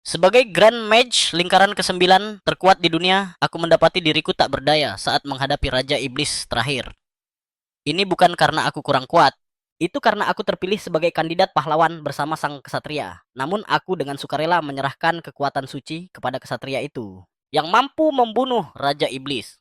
Sebagai Grand Mage lingkaran ke-9 terkuat di dunia, aku mendapati diriku tak berdaya saat menghadapi Raja Iblis terakhir. Ini bukan karena aku kurang kuat, itu karena aku terpilih sebagai kandidat pahlawan bersama sang kesatria. Namun aku dengan sukarela menyerahkan kekuatan suci kepada kesatria itu, yang mampu membunuh Raja Iblis.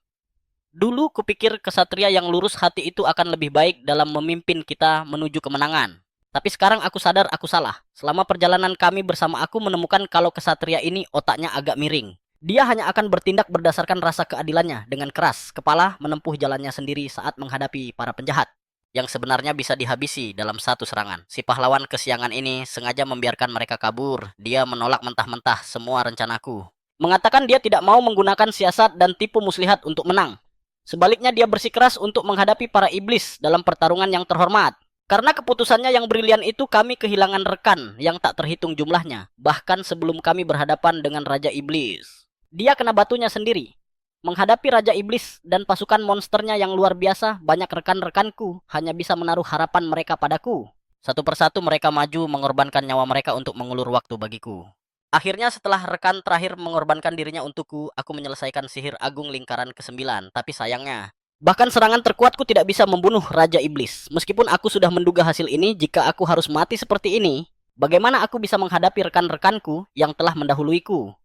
Dulu kupikir kesatria yang lurus hati itu akan lebih baik dalam memimpin kita menuju kemenangan. Tapi sekarang aku sadar aku salah. Selama perjalanan kami bersama aku menemukan kalau kesatria ini otaknya agak miring. Dia hanya akan bertindak berdasarkan rasa keadilannya dengan keras kepala menempuh jalannya sendiri saat menghadapi para penjahat yang sebenarnya bisa dihabisi dalam satu serangan. Si pahlawan kesiangan ini sengaja membiarkan mereka kabur. Dia menolak mentah-mentah semua rencanaku. Mengatakan dia tidak mau menggunakan siasat dan tipu muslihat untuk menang. Sebaliknya dia bersikeras untuk menghadapi para iblis dalam pertarungan yang terhormat. Karena keputusannya yang brilian itu kami kehilangan rekan yang tak terhitung jumlahnya. Bahkan sebelum kami berhadapan dengan Raja Iblis. Dia kena batunya sendiri. Menghadapi Raja Iblis dan pasukan monsternya yang luar biasa, banyak rekan-rekanku hanya bisa menaruh harapan mereka padaku. Satu persatu mereka maju mengorbankan nyawa mereka untuk mengulur waktu bagiku. Akhirnya setelah rekan terakhir mengorbankan dirinya untukku, aku menyelesaikan sihir agung lingkaran ke-9. Tapi sayangnya, bahkan serangan terkuatku tidak bisa membunuh Raja Iblis. Meskipun aku sudah menduga hasil ini, jika aku harus mati seperti ini, bagaimana aku bisa menghadapi rekan-rekanku yang telah mendahuluiku?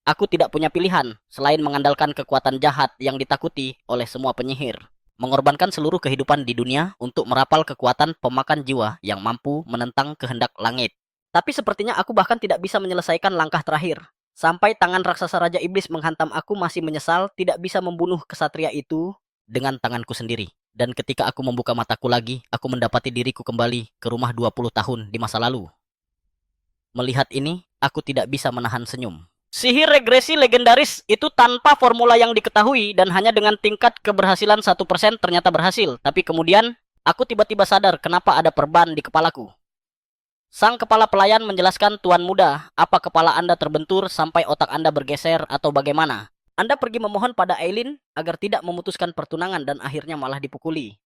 Aku tidak punya pilihan selain mengandalkan kekuatan jahat yang ditakuti oleh semua penyihir. Mengorbankan seluruh kehidupan di dunia untuk merapal kekuatan pemakan jiwa yang mampu menentang kehendak langit. Tapi sepertinya aku bahkan tidak bisa menyelesaikan langkah terakhir. Sampai tangan raksasa Raja Iblis menghantam aku masih menyesal tidak bisa membunuh kesatria itu dengan tanganku sendiri. Dan ketika aku membuka mataku lagi, aku mendapati diriku kembali ke rumah 20 tahun di masa lalu. Melihat ini, aku tidak bisa menahan senyum. Sihir regresi legendaris itu tanpa formula yang diketahui dan hanya dengan tingkat keberhasilan 1% ternyata berhasil. Tapi kemudian, aku tiba-tiba sadar kenapa ada perban di kepalaku. Sang kepala pelayan menjelaskan, Tuan Muda, apa kepala Anda terbentur sampai otak Anda bergeser atau bagaimana? Anda pergi memohon pada Aileen agar tidak memutuskan pertunangan dan akhirnya malah dipukuli.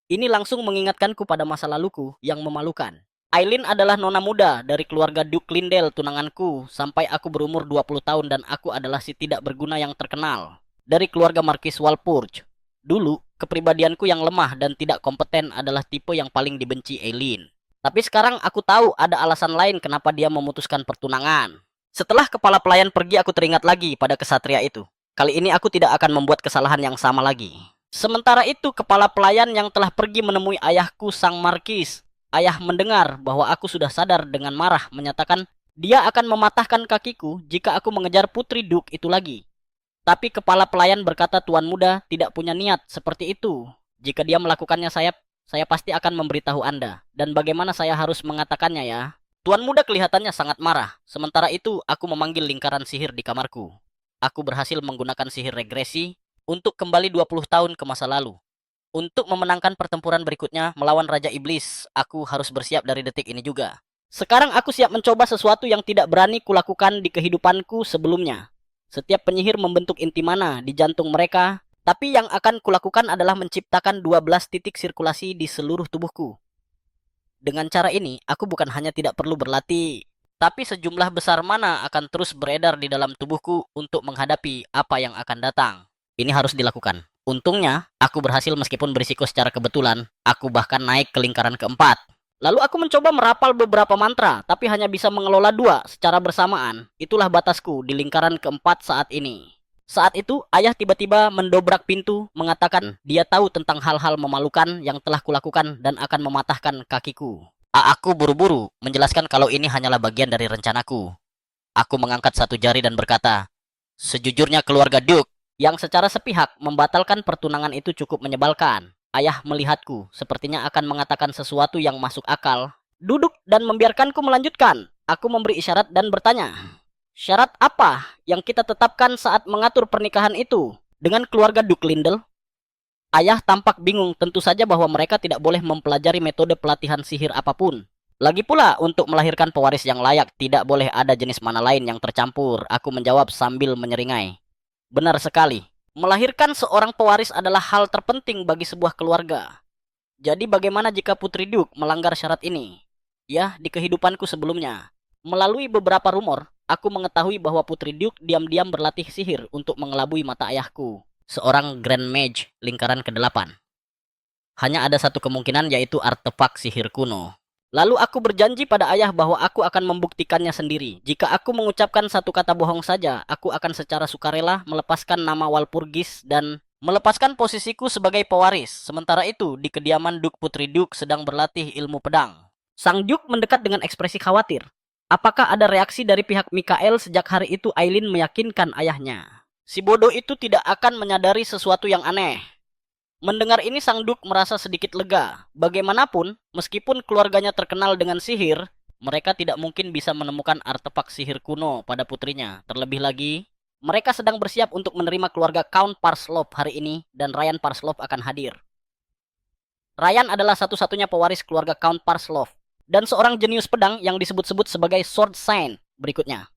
Ini langsung mengingatkanku pada masa laluku yang memalukan. Aileen adalah nona muda dari keluarga Duke Lindell, tunanganku, sampai aku berumur 20 tahun dan aku adalah si tidak berguna yang terkenal. Dari keluarga Marquis Walpurge. Dulu, kepribadianku yang lemah dan tidak kompeten adalah tipe yang paling dibenci Aileen. Tapi sekarang aku tahu ada alasan lain kenapa dia memutuskan pertunangan. Setelah kepala pelayan pergi, aku teringat lagi pada kesatria itu. Kali ini aku tidak akan membuat kesalahan yang sama lagi. Sementara itu, kepala pelayan yang telah pergi menemui ayahku sang markis. Ayah mendengar bahwa aku sudah sadar dengan marah menyatakan dia akan mematahkan kakiku jika aku mengejar putri Duke itu lagi. Tapi kepala pelayan berkata, Tuan Muda tidak punya niat seperti itu. Jika dia melakukannya, saya pasti akan memberitahu Anda. Dan bagaimana saya harus mengatakannya ya? Tuan Muda kelihatannya sangat marah. Sementara itu, aku memanggil lingkaran sihir di kamarku. Aku berhasil menggunakan sihir regresi untuk kembali 20 tahun ke masa lalu. Untuk memenangkan pertempuran berikutnya melawan Raja Iblis, aku harus bersiap dari detik ini juga. Sekarang aku siap mencoba sesuatu yang tidak berani kulakukan di kehidupanku sebelumnya. Setiap penyihir membentuk inti mana di jantung mereka. Tapi yang akan kulakukan adalah menciptakan 12 titik sirkulasi di seluruh tubuhku. Dengan cara ini, aku bukan hanya tidak perlu berlatih, tapi sejumlah besar mana akan terus beredar di dalam tubuhku untuk menghadapi apa yang akan datang. Ini harus dilakukan. Untungnya, aku berhasil meskipun berisiko secara kebetulan. Aku bahkan naik ke lingkaran keempat. Lalu aku mencoba merapal beberapa mantra, tapi hanya bisa mengelola 2 secara bersamaan. Itulah batasku di lingkaran keempat saat ini. Saat itu, ayah tiba-tiba mendobrak pintu, mengatakan dia tahu tentang hal-hal memalukan yang telah kulakukan dan akan mematahkan kakiku. Aku buru-buru menjelaskan kalau ini hanyalah bagian dari rencanaku. Aku mengangkat satu jari dan berkata, sejujurnya keluarga Duke yang secara sepihak membatalkan pertunangan itu cukup menyebalkan. Ayah melihatku, sepertinya akan mengatakan sesuatu yang masuk akal. Duduk dan membiarkanku melanjutkan. Aku memberi isyarat dan bertanya, syarat apa yang kita tetapkan saat mengatur pernikahan itu dengan keluarga Duke Lindell? Ayah tampak bingung, tentu saja bahwa mereka tidak boleh mempelajari metode pelatihan sihir apapun. Lagi pula, untuk melahirkan pewaris yang layak, tidak boleh ada jenis mana lain yang tercampur. Aku menjawab sambil menyeringai. Benar sekali, melahirkan seorang pewaris adalah hal terpenting bagi sebuah keluarga. Jadi bagaimana jika Putri Duke melanggar syarat ini? Ya, di kehidupanku sebelumnya. Melalui beberapa rumor, aku mengetahui bahwa Putri Duke diam-diam berlatih sihir untuk mengelabui mata ayahku, seorang Grand Mage lingkaran ke-8. Hanya ada satu kemungkinan, yaitu artefak sihir kuno. Lalu aku berjanji pada ayah bahwa aku akan membuktikannya sendiri. Jika aku mengucapkan satu kata bohong saja, aku akan secara sukarela melepaskan nama Walpurgis dan melepaskan posisiku sebagai pewaris. Sementara itu, di kediaman Duke Putri Duke sedang berlatih ilmu pedang. Sang Duke mendekat dengan ekspresi khawatir. Apakah ada reaksi dari pihak Mikael sejak hari itu Aileen meyakinkan ayahnya? Si bodoh itu tidak akan menyadari sesuatu yang aneh. Mendengar ini Sang Duke merasa sedikit lega. Bagaimanapun, meskipun keluarganya terkenal dengan sihir, mereka tidak mungkin bisa menemukan artefak sihir kuno pada putrinya. Terlebih lagi, mereka sedang bersiap untuk menerima keluarga Count Parslov hari ini dan Ryan Parslov akan hadir. Ryan adalah satu-satunya pewaris keluarga Count Parslov dan seorang jenius pedang yang disebut-sebut sebagai Sword Saint berikutnya.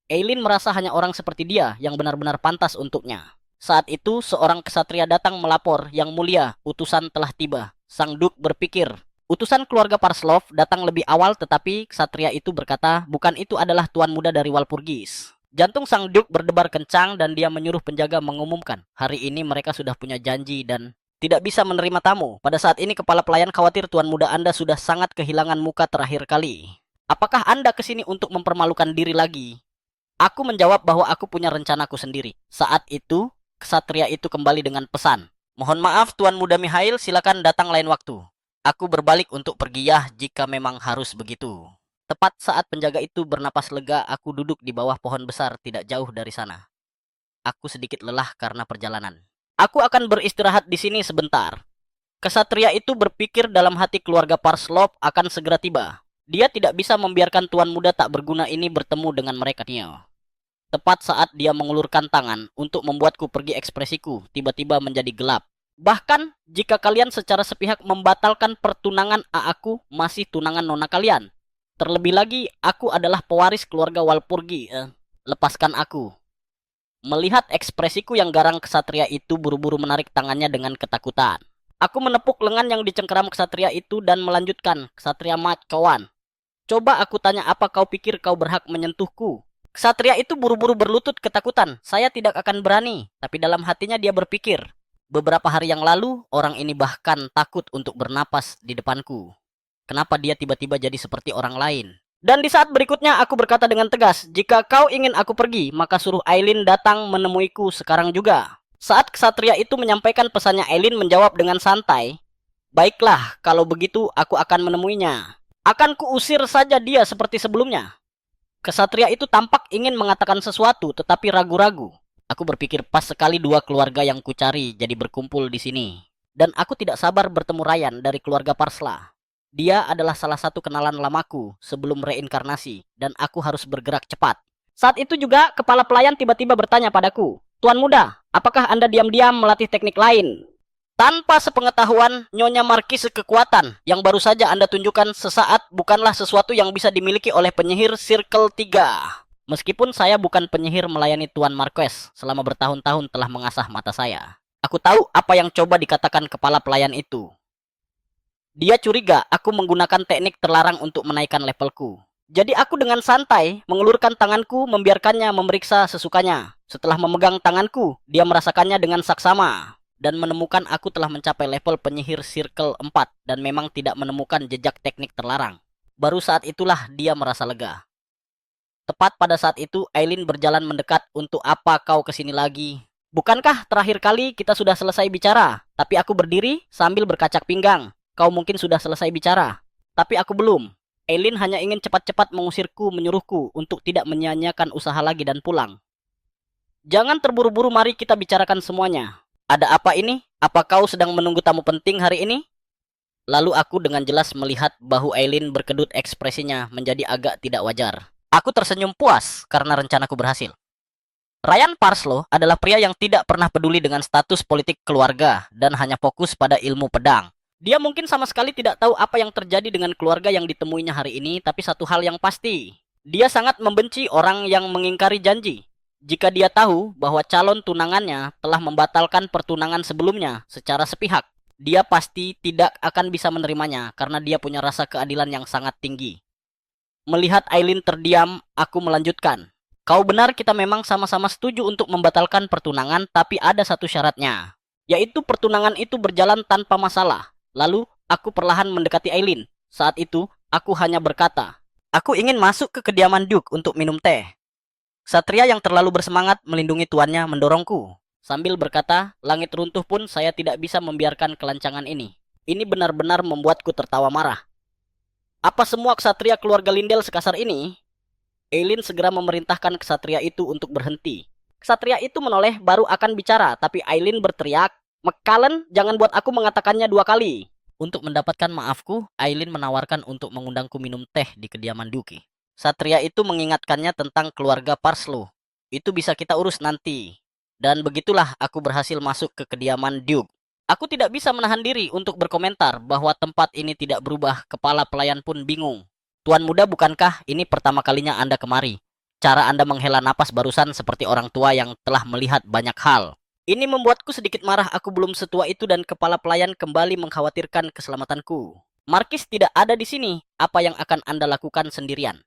Aileen merasa hanya orang seperti dia yang benar-benar pantas untuknya. Saat itu, seorang kesatria datang melapor, "Yang mulia, utusan telah tiba." Sang Duke berpikir, utusan keluarga Parslov datang lebih awal, tetapi kesatria itu berkata, "Bukan, itu adalah tuan muda dari Walpurgis." Jantung Sang Duke berdebar kencang dan dia menyuruh penjaga mengumumkan, hari ini mereka sudah punya janji dan tidak bisa menerima tamu. Pada saat ini kepala pelayan khawatir tuan muda Anda sudah sangat kehilangan muka terakhir kali. Apakah Anda kesini untuk mempermalukan diri lagi? Aku menjawab bahwa aku punya rencanaku sendiri. Saat itu, kesatria itu kembali dengan pesan, "Mohon maaf Tuan Muda Mihail, silakan datang lain waktu." Aku berbalik untuk pergi ya jika memang harus begitu. Tepat saat penjaga itu bernapas lega, aku duduk di bawah pohon besar tidak jauh dari sana. Aku sedikit lelah karena perjalanan. Aku akan beristirahat di sini sebentar. Kesatria itu berpikir dalam hati keluarga Parslov akan segera tiba. Dia tidak bisa membiarkan tuan muda tak berguna ini bertemu dengan mereka. Tepat saat dia mengulurkan tangan untuk membuatku pergi, ekspresiku tiba-tiba menjadi gelap. Bahkan jika kalian secara sepihak membatalkan pertunangan aku masih tunangan nona kalian. Terlebih lagi, aku adalah pewaris keluarga Walpurgi. Lepaskan aku. Melihat ekspresiku yang garang, kesatria itu buru-buru menarik tangannya dengan ketakutan. Aku menepuk lengan yang dicengkeram kesatria itu dan melanjutkan, "Kesatria Mat, kawan. Coba aku tanya, apa kau pikir kau berhak menyentuhku?" Kesatria itu buru-buru berlutut ketakutan. "Saya tidak akan berani." Tapi dalam hatinya dia berpikir, beberapa hari yang lalu, orang ini bahkan takut untuk bernapas di depanku. Kenapa dia tiba-tiba jadi seperti orang lain? Dan di saat berikutnya aku berkata dengan tegas, "Jika kau ingin aku pergi, maka suruh Aileen datang menemuiku sekarang juga." Saat kesatria itu menyampaikan pesannya, Aileen menjawab dengan santai, "Baiklah, kalau begitu aku akan menemuinya. Akan kuusir saja dia seperti sebelumnya." Kesatria itu tampak ingin mengatakan sesuatu, tetapi ragu-ragu. Aku berpikir pas sekali dua keluarga yang kucari jadi berkumpul di sini. Dan aku tidak sabar bertemu Ryan dari keluarga Parsla. Dia adalah salah satu kenalan lamaku sebelum reinkarnasi, dan aku harus bergerak cepat. Saat itu juga, kepala pelayan tiba-tiba bertanya padaku, "Tuan muda, apakah Anda diam-diam melatih teknik lain?" Tanpa sepengetahuan Nyonya Markis, kekuatan yang baru saja Anda tunjukkan sesaat bukanlah sesuatu yang bisa dimiliki oleh penyihir Circle 3. Meskipun saya bukan penyihir melayani Tuan Marquess selama bertahun-tahun telah mengasah mata saya. Aku tahu apa yang coba dikatakan kepala pelayan itu. Dia curiga aku menggunakan teknik terlarang untuk menaikkan levelku. Jadi aku dengan santai mengulurkan tanganku membiarkannya memeriksa sesukanya. Setelah memegang tanganku, dia merasakannya dengan saksama dan menemukan aku telah mencapai level penyihir Circle 4 dan memang tidak menemukan jejak teknik terlarang. Baru saat itulah dia merasa lega. Tepat pada saat itu, Aileen berjalan mendekat. "Untuk apa kau kesini lagi? Bukankah terakhir kali kita sudah selesai bicara?" Tapi aku berdiri sambil berkacak pinggang. "Kau mungkin sudah selesai bicara, tapi aku belum." Aileen hanya ingin cepat-cepat mengusirku, menyuruhku untuk tidak menyia-nyiakan usaha lagi dan pulang. "Jangan terburu-buru, mari kita bicarakan semuanya. Ada apa ini? Apa kau sedang menunggu tamu penting hari ini?" Lalu aku dengan jelas melihat bahu Aileen berkedut, ekspresinya menjadi agak tidak wajar. Aku tersenyum puas karena rencanaku berhasil. Ryan Parslow adalah pria yang tidak pernah peduli dengan status politik keluarga dan hanya fokus pada ilmu pedang. Dia mungkin sama sekali tidak tahu apa yang terjadi dengan keluarga yang ditemuinya hari ini, tapi satu hal yang pasti, dia sangat membenci orang yang mengingkari janji. Jika dia tahu bahwa calon tunangannya telah membatalkan pertunangan sebelumnya secara sepihak, dia pasti tidak akan bisa menerimanya karena dia punya rasa keadilan yang sangat tinggi. Melihat Aileen terdiam, aku melanjutkan. Kau benar, kita memang sama-sama setuju untuk membatalkan pertunangan, tapi ada satu syaratnya. Yaitu pertunangan itu berjalan tanpa masalah. Lalu, aku perlahan mendekati Aileen. Saat itu, aku hanya berkata, aku ingin masuk ke kediaman Duke untuk minum teh. Satria yang terlalu bersemangat melindungi tuannya mendorongku. Sambil berkata, langit runtuh pun saya tidak bisa membiarkan kelancangan ini. Ini benar-benar membuatku tertawa marah. Apa semua ksatria keluarga Lindell sekasar ini? Aileen segera memerintahkan ksatria itu untuk berhenti. Ksatria itu menoleh baru akan bicara, tapi Aileen berteriak, "McCallan, jangan buat aku mengatakannya dua kali." Untuk mendapatkan maafku, Aileen menawarkan untuk mengundangku minum teh di kediaman Duke. Satria itu mengingatkannya tentang keluarga Parslow. Itu bisa kita urus nanti. Dan begitulah aku berhasil masuk ke kediaman Duke. Aku tidak bisa menahan diri untuk berkomentar bahwa tempat ini tidak berubah, kepala pelayan pun bingung. Tuan muda, bukankah ini pertama kalinya Anda kemari? Cara Anda menghela napas barusan seperti orang tua yang telah melihat banyak hal. Ini membuatku sedikit marah, aku belum setua itu dan kepala pelayan kembali mengkhawatirkan keselamatanku. Markis tidak ada di sini, apa yang akan Anda lakukan sendirian?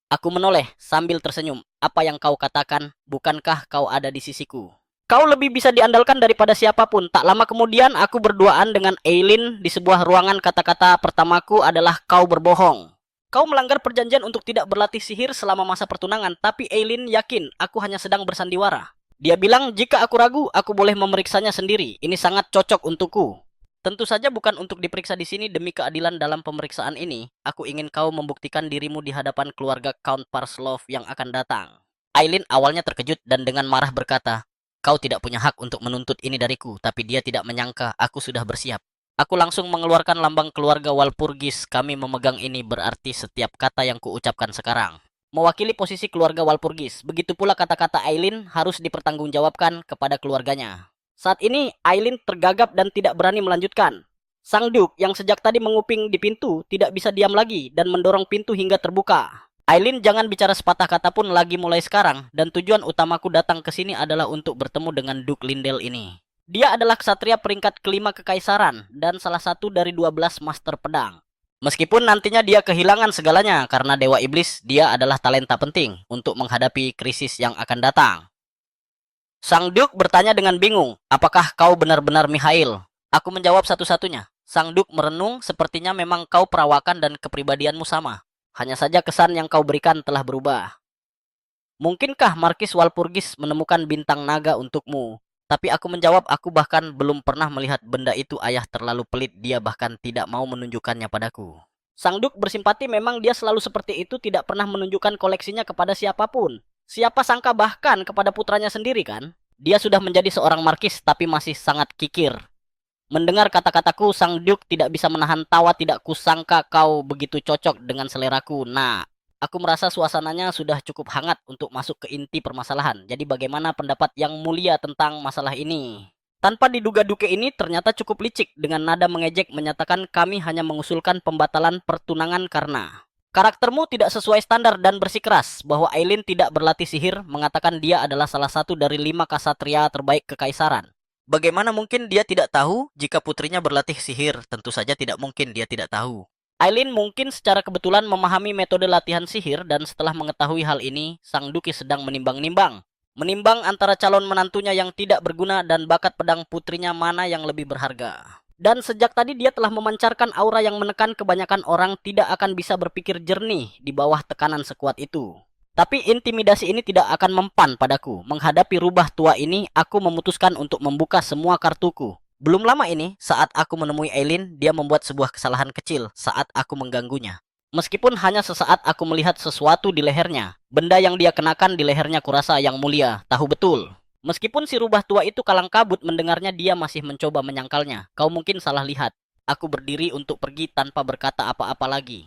Aku menoleh sambil tersenyum. Apa yang kau katakan, bukankah kau ada di sisiku? Kau lebih bisa diandalkan daripada siapapun. Tak lama kemudian aku berduaan dengan Aileen di sebuah ruangan. Kata-kata pertamaku adalah kau berbohong. Kau melanggar perjanjian untuk tidak berlatih sihir selama masa pertunangan, tapi Aileen yakin aku hanya sedang bersandiwara. Dia bilang jika aku ragu, aku boleh memeriksanya sendiri. Ini sangat cocok untukku. Tentu saja bukan untuk diperiksa di sini demi keadilan dalam pemeriksaan ini. Aku ingin kau membuktikan dirimu di hadapan keluarga Count Parslow yang akan datang. Aileen awalnya terkejut dan dengan marah berkata, kau tidak punya hak untuk menuntut ini dariku, tapi dia tidak menyangka aku sudah bersiap. Aku langsung mengeluarkan lambang keluarga Walpurgis. Kami memegang ini berarti setiap kata yang kuucapkan sekarang mewakili posisi keluarga Walpurgis. Begitu pula kata-kata Aileen harus dipertanggungjawabkan kepada keluarganya. Saat ini, Aileen tergagap dan tidak berani melanjutkan. Sang Duke yang sejak tadi menguping di pintu tidak bisa diam lagi dan mendorong pintu hingga terbuka. Aileen, jangan bicara sepatah kata pun lagi mulai sekarang, dan tujuan utamaku datang ke sini adalah untuk bertemu dengan Duke Lindell ini. Dia adalah ksatria peringkat kelima kekaisaran dan salah satu dari 12 master pedang. Meskipun nantinya dia kehilangan segalanya karena Dewa Iblis, dia adalah talenta penting untuk menghadapi krisis yang akan datang. Sang Duke bertanya dengan bingung, apakah kau benar-benar Mikhail? Aku menjawab satu-satunya. Sang Duke merenung, sepertinya memang kau perawakan dan kepribadianmu sama. Hanya saja kesan yang kau berikan telah berubah. Mungkinkah Markis Walpurgis menemukan bintang naga untukmu? Tapi aku menjawab, aku bahkan belum pernah melihat benda itu. Ayah terlalu pelit, dia bahkan tidak mau menunjukkannya padaku. Sang Duke bersimpati, memang dia selalu seperti itu, tidak pernah menunjukkan koleksinya kepada siapapun. Siapa sangka bahkan kepada putranya sendiri kan? Dia sudah menjadi seorang markis tapi masih sangat kikir. Mendengar kata-kataku, Sang Duke tidak bisa menahan tawa. Tidak kusangka kau begitu cocok dengan seleraku. Nah, aku merasa suasananya sudah cukup hangat untuk masuk ke inti permasalahan. Jadi bagaimana pendapat yang mulia tentang masalah ini? Tanpa diduga Duke ini ternyata cukup licik. Dengan nada mengejek menyatakan kami hanya mengusulkan pembatalan pertunangan karena karaktermu tidak sesuai standar dan bersikeras bahwa Aileen tidak berlatih sihir, mengatakan dia adalah salah satu dari 5 kasatria terbaik kekaisaran. Bagaimana mungkin dia tidak tahu jika putrinya berlatih sihir? Tentu saja tidak mungkin dia tidak tahu. Aileen mungkin secara kebetulan memahami metode latihan sihir dan setelah mengetahui hal ini, Sang Duke sedang menimbang-nimbang. Menimbang antara calon menantunya yang tidak berguna dan bakat pedang putrinya mana yang lebih berharga. Dan sejak tadi dia telah memancarkan aura yang menekan kebanyakan orang tidak akan bisa berpikir jernih di bawah tekanan sekuat itu. Tapi intimidasi ini tidak akan mempan padaku. Menghadapi rubah tua ini, aku memutuskan untuk membuka semua kartuku. Belum lama ini, saat aku menemui Aileen, dia membuat sebuah kesalahan kecil saat aku mengganggunya. Meskipun hanya sesaat aku melihat sesuatu di lehernya. Benda yang dia kenakan di lehernya kurasa yang mulia, tahu betul. Meskipun si rubah tua itu kalang kabut mendengarnya, dia masih mencoba menyangkalnya. Kau mungkin salah lihat. Aku berdiri untuk pergi tanpa berkata apa-apa lagi.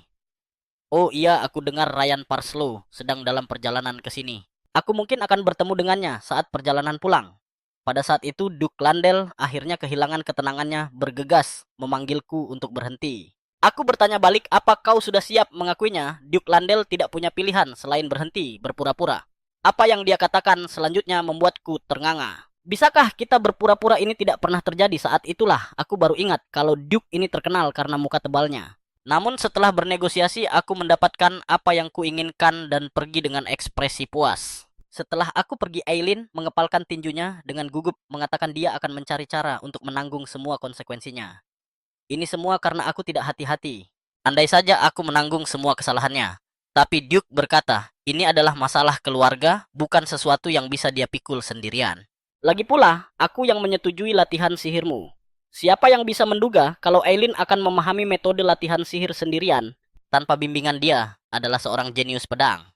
Oh iya, aku dengar Ryan Parslow sedang dalam perjalanan ke sini. Aku mungkin akan bertemu dengannya saat perjalanan pulang. Pada saat itu, Duke Lindell akhirnya kehilangan ketenangannya, bergegas memanggilku untuk berhenti. Aku bertanya balik, apa kau sudah siap mengakuinya? Duke Lindell tidak punya pilihan selain berhenti, berpura-pura. Apa yang dia katakan selanjutnya membuatku ternganga. Bisakah kita berpura-pura ini tidak pernah terjadi? Saat itulah aku baru ingat kalau Duke ini terkenal karena muka tebalnya. Namun setelah bernegosiasi, aku mendapatkan apa yang kuinginkan dan pergi dengan ekspresi puas. Setelah aku pergi, Aileen mengepalkan tinjunya dengan gugup mengatakan dia akan mencari cara untuk menanggung semua konsekuensinya. Ini semua karena aku tidak hati-hati. Andai saja aku menanggung semua kesalahannya. Tapi Duke berkata, ini adalah masalah keluarga, bukan sesuatu yang bisa dia pikul sendirian. Lagi pula, aku yang menyetujui latihan sihirmu. Siapa yang bisa menduga kalau Aileen akan memahami metode latihan sihir sendirian tanpa bimbingan dia adalah seorang jenius pedang.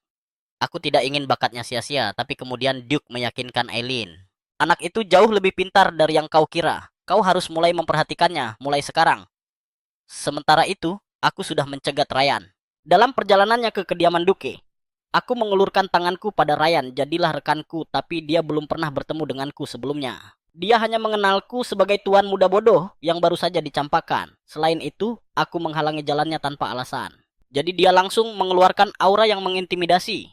Aku tidak ingin bakatnya sia-sia, tapi kemudian Duke meyakinkan Aileen. Anak itu jauh lebih pintar dari yang kau kira. Kau harus mulai memperhatikannya, mulai sekarang. Sementara itu, aku sudah mencegat Ryan. Dalam perjalanannya ke kediaman Duke, aku mengulurkan tanganku pada Ryan, jadilah rekanku, tapi dia belum pernah bertemu denganku sebelumnya. Dia hanya mengenalku sebagai tuan muda bodoh yang baru saja dicampakkan. Selain itu, aku menghalangi jalannya tanpa alasan. Jadi dia langsung mengeluarkan aura yang mengintimidasi.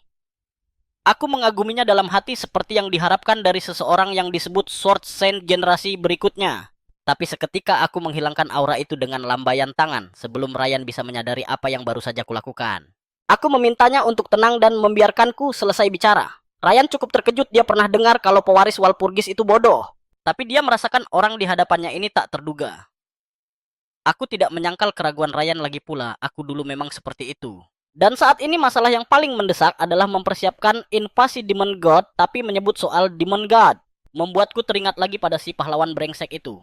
Aku mengaguminya dalam hati seperti yang diharapkan dari seseorang yang disebut Sword Saint generasi berikutnya. Tapi seketika aku menghilangkan aura itu dengan lambaian tangan sebelum Ryan bisa menyadari apa yang baru saja kulakukan. Aku memintanya untuk tenang dan membiarkanku selesai bicara. Ryan cukup terkejut, dia pernah dengar kalau pewaris Walpurgis itu bodoh. Tapi dia merasakan orang di hadapannya ini tak terduga. Aku tidak menyangkal keraguan Ryan lagi pula, aku dulu memang seperti itu. Dan saat ini masalah yang paling mendesak adalah mempersiapkan invasi Demon God, tapi menyebut soal Demon God. Membuatku teringat lagi pada si pahlawan brengsek itu.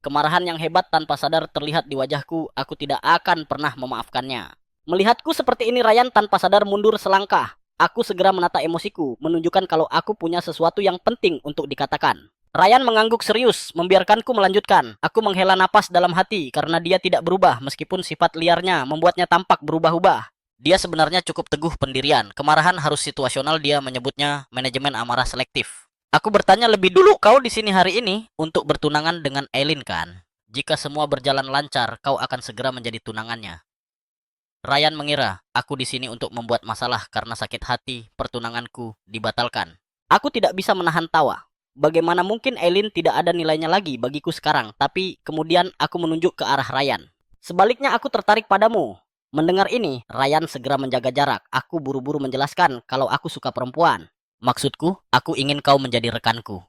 Kemarahan yang hebat tanpa sadar terlihat di wajahku, aku tidak akan pernah memaafkannya. Melihatku seperti ini, Ryan tanpa sadar mundur selangkah. Aku segera menata emosiku, menunjukkan kalau aku punya sesuatu yang penting untuk dikatakan. Ryan mengangguk serius, membiarkanku melanjutkan. Aku menghela napas dalam hati karena dia tidak berubah meskipun sifat liarnya membuatnya tampak berubah-ubah. Dia sebenarnya cukup teguh pendirian. Kemarahan harus situasional, dia menyebutnya manajemen amarah selektif. Aku bertanya lebih dulu, kau di sini hari ini untuk bertunangan dengan Aileen kan? Jika semua berjalan lancar, kau akan segera menjadi tunangannya. Ryan mengira aku di sini untuk membuat masalah karena sakit hati pertunanganku dibatalkan. Aku tidak bisa menahan tawa. Bagaimana mungkin Aileen tidak ada nilainya lagi bagiku sekarang, tapi kemudian aku menunjuk ke arah Ryan. Sebaliknya aku tertarik padamu. Mendengar ini, Ryan segera menjaga jarak. Aku buru-buru menjelaskan kalau aku suka perempuan. Maksudku, aku ingin kau menjadi rekanku.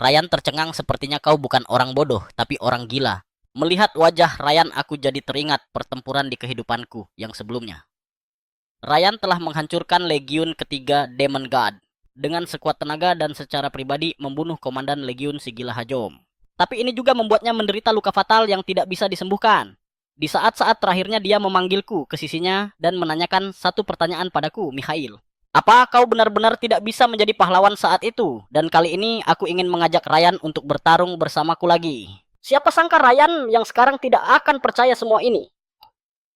Ryan tercengang, sepertinya kau bukan orang bodoh, tapi orang gila. Melihat wajah Ryan, aku jadi teringat pertempuran di kehidupanku yang sebelumnya. Ryan telah menghancurkan Legiun ketiga Demon God dengan sekuat tenaga dan secara pribadi membunuh komandan Legiun Sigila Hajom. Tapi ini juga membuatnya menderita luka fatal yang tidak bisa disembuhkan. Di saat-saat terakhirnya dia memanggilku ke sisinya dan menanyakan satu pertanyaan padaku, Mikhail. Apa kau benar-benar tidak bisa menjadi pahlawan saat itu? Dan kali ini aku ingin mengajak Ryan untuk bertarung bersamaku lagi. Siapa sangka Ryan yang sekarang tidak akan percaya semua ini?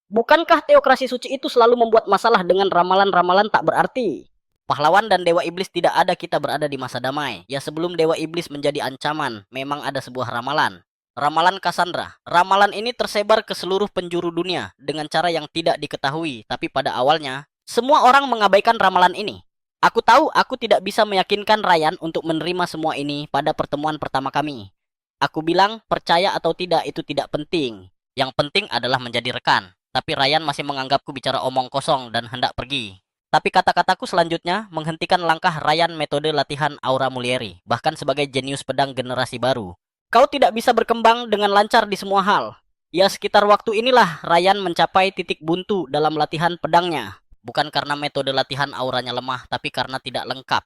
Bukankah teokrasi suci itu selalu membuat masalah dengan ramalan-ramalan tak berarti? Pahlawan dan Dewa Iblis tidak ada, kita berada di masa damai. Ya, sebelum Dewa Iblis menjadi ancaman, memang ada sebuah ramalan. Ramalan Cassandra. Ramalan ini tersebar ke seluruh penjuru dunia dengan cara yang tidak diketahui, tapi pada awalnya semua orang mengabaikan ramalan ini. Aku tahu aku tidak bisa meyakinkan Ryan untuk menerima semua ini pada pertemuan pertama kami. Aku bilang percaya atau tidak itu tidak penting. Yang penting adalah menjadi rekan. Tapi Ryan masih menganggapku bicara omong kosong dan hendak pergi. Tapi kata-kataku selanjutnya menghentikan langkah Ryan metode latihan Aura Mulieri, bahkan sebagai jenius pedang generasi baru. Kau tidak bisa berkembang dengan lancar di semua hal. Ya, sekitar waktu inilah Ryan mencapai titik buntu dalam latihan pedangnya. Bukan karena metode latihan auranya lemah, tapi karena tidak lengkap.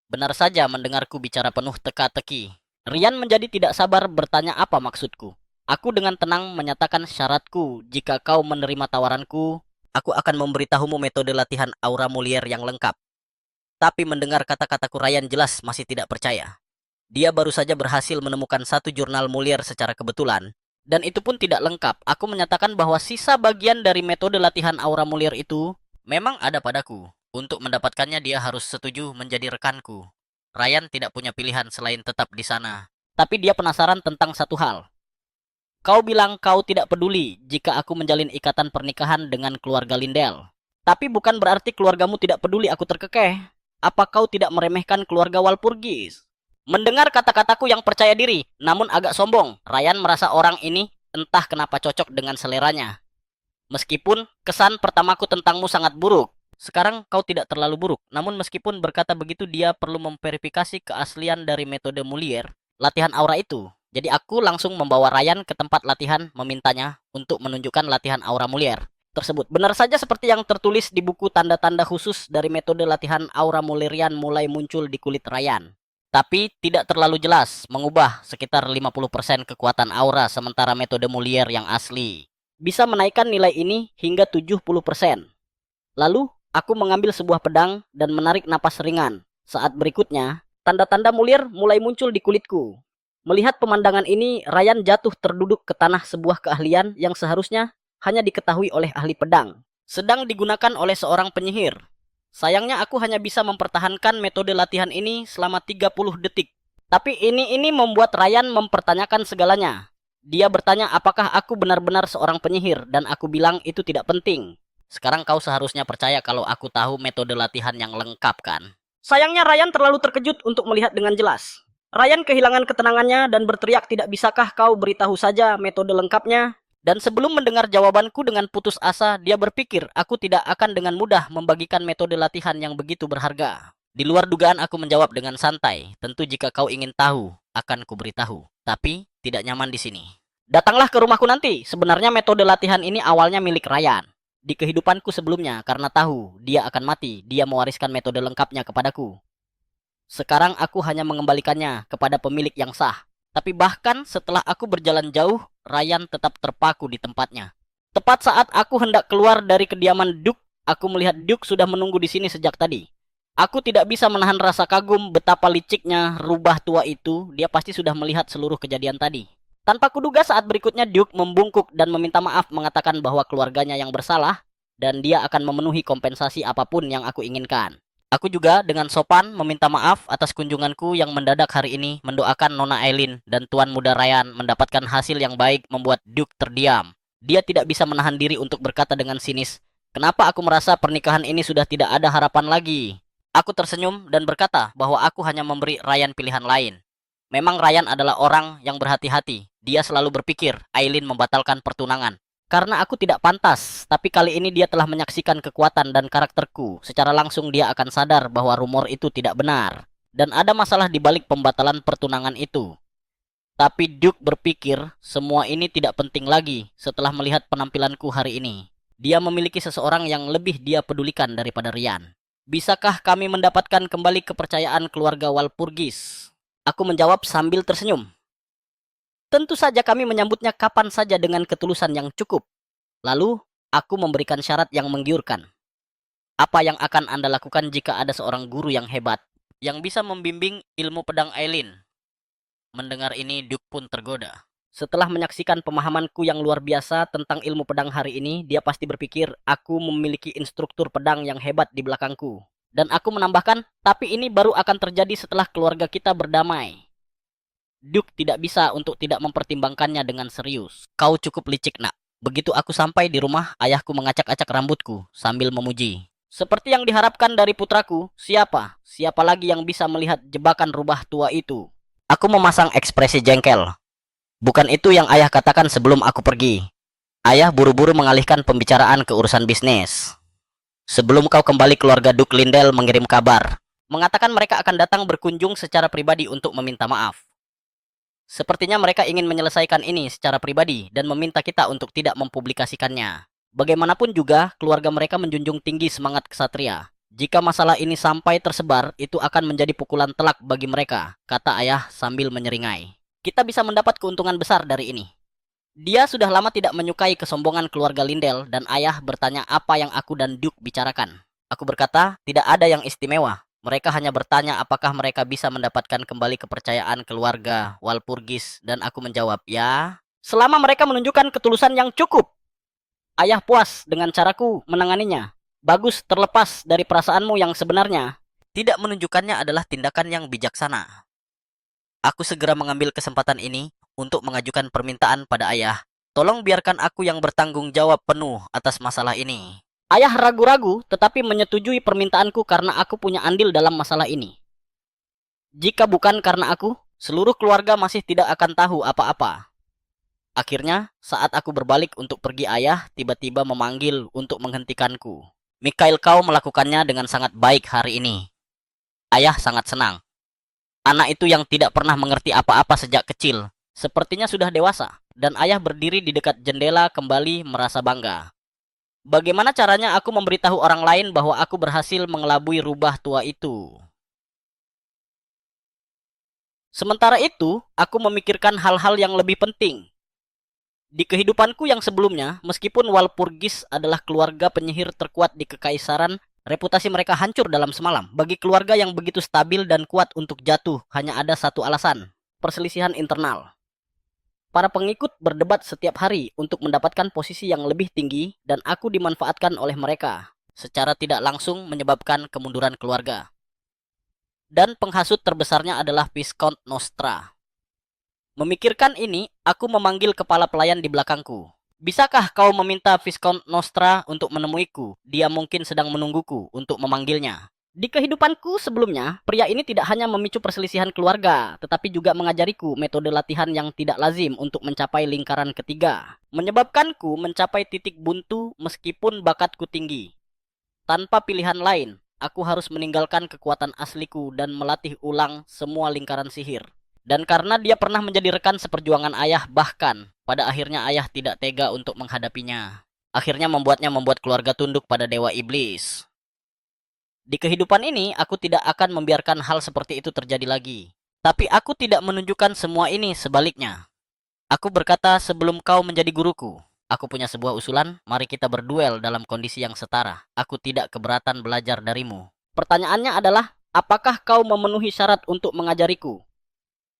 Benar saja mendengarku bicara penuh teka-teki. Ryan menjadi tidak sabar bertanya apa maksudku. Aku dengan tenang menyatakan syaratku. Jika kau menerima tawaranku, aku akan memberitahumu metode latihan Aura Mulier yang lengkap. Tapi mendengar kata-kataku, Ryan jelas masih tidak percaya. Dia baru saja berhasil menemukan satu jurnal Mulier secara kebetulan. Dan itu pun tidak lengkap. Aku menyatakan bahwa sisa bagian dari metode latihan Aura Mulier itu memang ada padaku. Untuk mendapatkannya dia harus setuju menjadi rekanku. Ryan tidak punya pilihan selain tetap di sana. Tapi dia penasaran tentang satu hal. Kau bilang kau tidak peduli jika aku menjalin ikatan pernikahan dengan keluarga Lindell. Tapi bukan berarti keluargamu tidak peduli, aku terkekeh. Apa kau tidak meremehkan keluarga Walpurgis? Mendengar kata-kataku yang percaya diri, namun agak sombong, Ryan merasa orang ini entah kenapa cocok dengan seleranya. Meskipun kesan pertamaku tentangmu sangat buruk, sekarang kau tidak terlalu buruk. Namun meskipun berkata begitu, dia perlu memverifikasi keaslian dari metode Mulier, latihan aura itu. Jadi aku langsung membawa Ryan ke tempat latihan, memintanya untuk menunjukkan latihan aura Mulier tersebut. Benar saja seperti yang tertulis di buku, tanda-tanda khusus dari metode latihan aura Mullerian mulai muncul di kulit Ryan. Tapi tidak terlalu jelas, mengubah sekitar 50% kekuatan aura, sementara metode Mulier yang asli bisa menaikkan nilai ini hingga 70%. Lalu, aku mengambil sebuah pedang dan menarik napas ringan. Saat berikutnya, tanda-tanda Mulier mulai muncul di kulitku. Melihat pemandangan ini, Ryan jatuh terduduk ke tanah, sebuah keahlian yang seharusnya hanya diketahui oleh ahli pedang, sedang digunakan oleh seorang penyihir. Sayangnya aku hanya bisa mempertahankan metode latihan ini selama 30 detik. Tapi ini membuat Ryan mempertanyakan segalanya. Dia bertanya apakah aku benar-benar seorang penyihir, dan aku bilang itu tidak penting. Sekarang kau seharusnya percaya kalau aku tahu metode latihan yang lengkap, kan? Sayangnya Ryan terlalu terkejut untuk melihat dengan jelas. Ryan kehilangan ketenangannya dan berteriak, tidak bisakah kau beritahu saja metode lengkapnya? Dan sebelum mendengar jawabanku dengan putus asa, dia berpikir aku tidak akan dengan mudah membagikan metode latihan yang begitu berharga. Di luar dugaan aku menjawab dengan santai, tentu jika kau ingin tahu, akan kuberitahu. Tapi tidak nyaman di sini. Datanglah ke rumahku nanti. Sebenarnya metode latihan ini awalnya milik Ryan. Di kehidupanku sebelumnya, karena tahu dia akan mati, dia mewariskan metode lengkapnya kepadaku. Sekarang aku hanya mengembalikannya kepada pemilik yang sah. Tapi bahkan setelah aku berjalan jauh, Ryan tetap terpaku di tempatnya. Tepat saat aku hendak keluar dari kediaman Duke, aku melihat Duke sudah menunggu di sini sejak tadi. Aku tidak bisa menahan rasa kagum betapa liciknya rubah tua itu. Dia pasti sudah melihat seluruh kejadian tadi. Tanpa kuduga saat berikutnya Duke membungkuk dan meminta maaf, mengatakan bahwa keluarganya yang bersalah dan dia akan memenuhi kompensasi apapun yang aku inginkan. Aku juga dengan sopan meminta maaf atas kunjunganku yang mendadak hari ini, mendoakan Nona Eileen dan Tuan Muda Ryan mendapatkan hasil yang baik. Membuat Duke terdiam. Dia tidak bisa menahan diri untuk berkata dengan sinis, "Kenapa aku merasa pernikahan ini sudah tidak ada harapan lagi?" Aku tersenyum dan berkata bahwa aku hanya memberi Ryan pilihan lain. Memang Ryan adalah orang yang berhati-hati. Dia selalu berpikir Eileen membatalkan pertunangan karena aku tidak pantas. Tapi kali ini dia telah menyaksikan kekuatan dan karakterku. Secara langsung dia akan sadar bahwa rumor itu tidak benar. Dan ada masalah di balik pembatalan pertunangan itu. Tapi Duke berpikir semua ini tidak penting lagi setelah melihat penampilanku hari ini. Dia memiliki seseorang yang lebih dia pedulikan daripada Ryan. Bisakah kami mendapatkan kembali kepercayaan keluarga Walpurgis? Aku menjawab sambil tersenyum. Tentu saja kami menyambutnya kapan saja dengan ketulusan yang cukup. Lalu, aku memberikan syarat yang menggiurkan. Apa yang akan Anda lakukan jika ada seorang guru yang hebat, yang bisa membimbing ilmu pedang Eileen? Mendengar ini, Duke pun tergoda. Setelah menyaksikan pemahamanku yang luar biasa tentang ilmu pedang hari ini, dia pasti berpikir aku memiliki instruktur pedang yang hebat di belakangku. Dan aku menambahkan, tapi ini baru akan terjadi setelah keluarga kita berdamai. Duke tidak bisa untuk tidak mempertimbangkannya dengan serius. Kau cukup licik, nak. Begitu aku sampai di rumah, ayahku mengacak-acak rambutku sambil memuji. Seperti yang diharapkan dari putraku, siapa lagi yang bisa melihat jebakan rubah tua itu? Aku memasang ekspresi jengkel. Bukan itu yang ayah katakan sebelum aku pergi. Ayah buru-buru mengalihkan pembicaraan ke urusan bisnis. Sebelum kau kembali, keluarga Duke Lindell mengirim kabar. Mengatakan mereka akan datang berkunjung secara pribadi untuk meminta maaf. Sepertinya mereka ingin menyelesaikan ini secara pribadi dan meminta kita untuk tidak mempublikasikannya. Bagaimanapun juga, keluarga mereka menjunjung tinggi semangat ksatria. Jika masalah ini sampai tersebar, itu akan menjadi pukulan telak bagi mereka, kata ayah sambil menyeringai. Kita bisa mendapat keuntungan besar dari ini. Dia sudah lama tidak menyukai kesombongan keluarga Lindell dan ayah bertanya apa yang aku dan Duke bicarakan. Aku berkata, tidak ada yang istimewa. Mereka hanya bertanya apakah mereka bisa mendapatkan kembali kepercayaan keluarga Walpurgis, dan aku menjawab, ya, selama mereka menunjukkan ketulusan yang cukup. Ayah puas dengan caraku menanganinya. Bagus, terlepas dari perasaanmu yang sebenarnya. Tidak menunjukkannya adalah tindakan yang bijaksana. Aku segera mengambil kesempatan ini untuk mengajukan permintaan pada ayah. Tolong biarkan aku yang bertanggung jawab penuh atas masalah ini. Ayah ragu-ragu tetapi menyetujui permintaanku karena aku punya andil dalam masalah ini. Jika bukan karena aku, seluruh keluarga masih tidak akan tahu apa-apa. Akhirnya, saat aku berbalik untuk pergi, ayah tiba-tiba memanggil untuk menghentikanku. Mikhail, kau melakukannya dengan sangat baik hari ini. Ayah sangat senang. Anak itu yang tidak pernah mengerti apa-apa sejak kecil, sepertinya sudah dewasa, dan ayah berdiri di dekat jendela kembali merasa bangga. Bagaimana caranya aku memberitahu orang lain bahwa aku berhasil mengelabui rubah tua itu? Sementara itu, aku memikirkan hal-hal yang lebih penting. Di kehidupanku yang sebelumnya, meskipun Walpurgis adalah keluarga penyihir terkuat di Kekaisaran, reputasi mereka hancur dalam semalam. Bagi keluarga yang begitu stabil dan kuat untuk jatuh, hanya ada satu alasan: perselisihan internal. Para pengikut berdebat setiap hari untuk mendapatkan posisi yang lebih tinggi, dan aku dimanfaatkan oleh mereka, secara tidak langsung menyebabkan kemunduran keluarga. Dan penghasut terbesarnya adalah Viscount Nostra. Memikirkan ini, aku memanggil kepala pelayan di belakangku. Bisakah kau meminta Viscount Nostra untuk menemuiku? Dia mungkin sedang menungguku untuk memanggilnya. Di kehidupanku sebelumnya, pria ini tidak hanya memicu perselisihan keluarga, tetapi juga mengajariku metode latihan yang tidak lazim untuk mencapai lingkaran ketiga. Menyebabkanku mencapai titik buntu meskipun bakatku tinggi. Tanpa pilihan lain, aku harus meninggalkan kekuatan asliku dan melatih ulang semua lingkaran sihir. Dan karena dia pernah menjadi rekan seperjuangan ayah, bahkan pada akhirnya ayah tidak tega untuk menghadapinya. Akhirnya membuat keluarga tunduk pada Dewa Iblis. Di kehidupan ini, aku tidak akan membiarkan hal seperti itu terjadi lagi. Tapi aku tidak menunjukkan semua ini, sebaliknya. Aku berkata, sebelum kau menjadi guruku, aku punya sebuah usulan, mari kita berduel dalam kondisi yang setara. Aku tidak keberatan belajar darimu. Pertanyaannya adalah, apakah kau memenuhi syarat untuk mengajariku?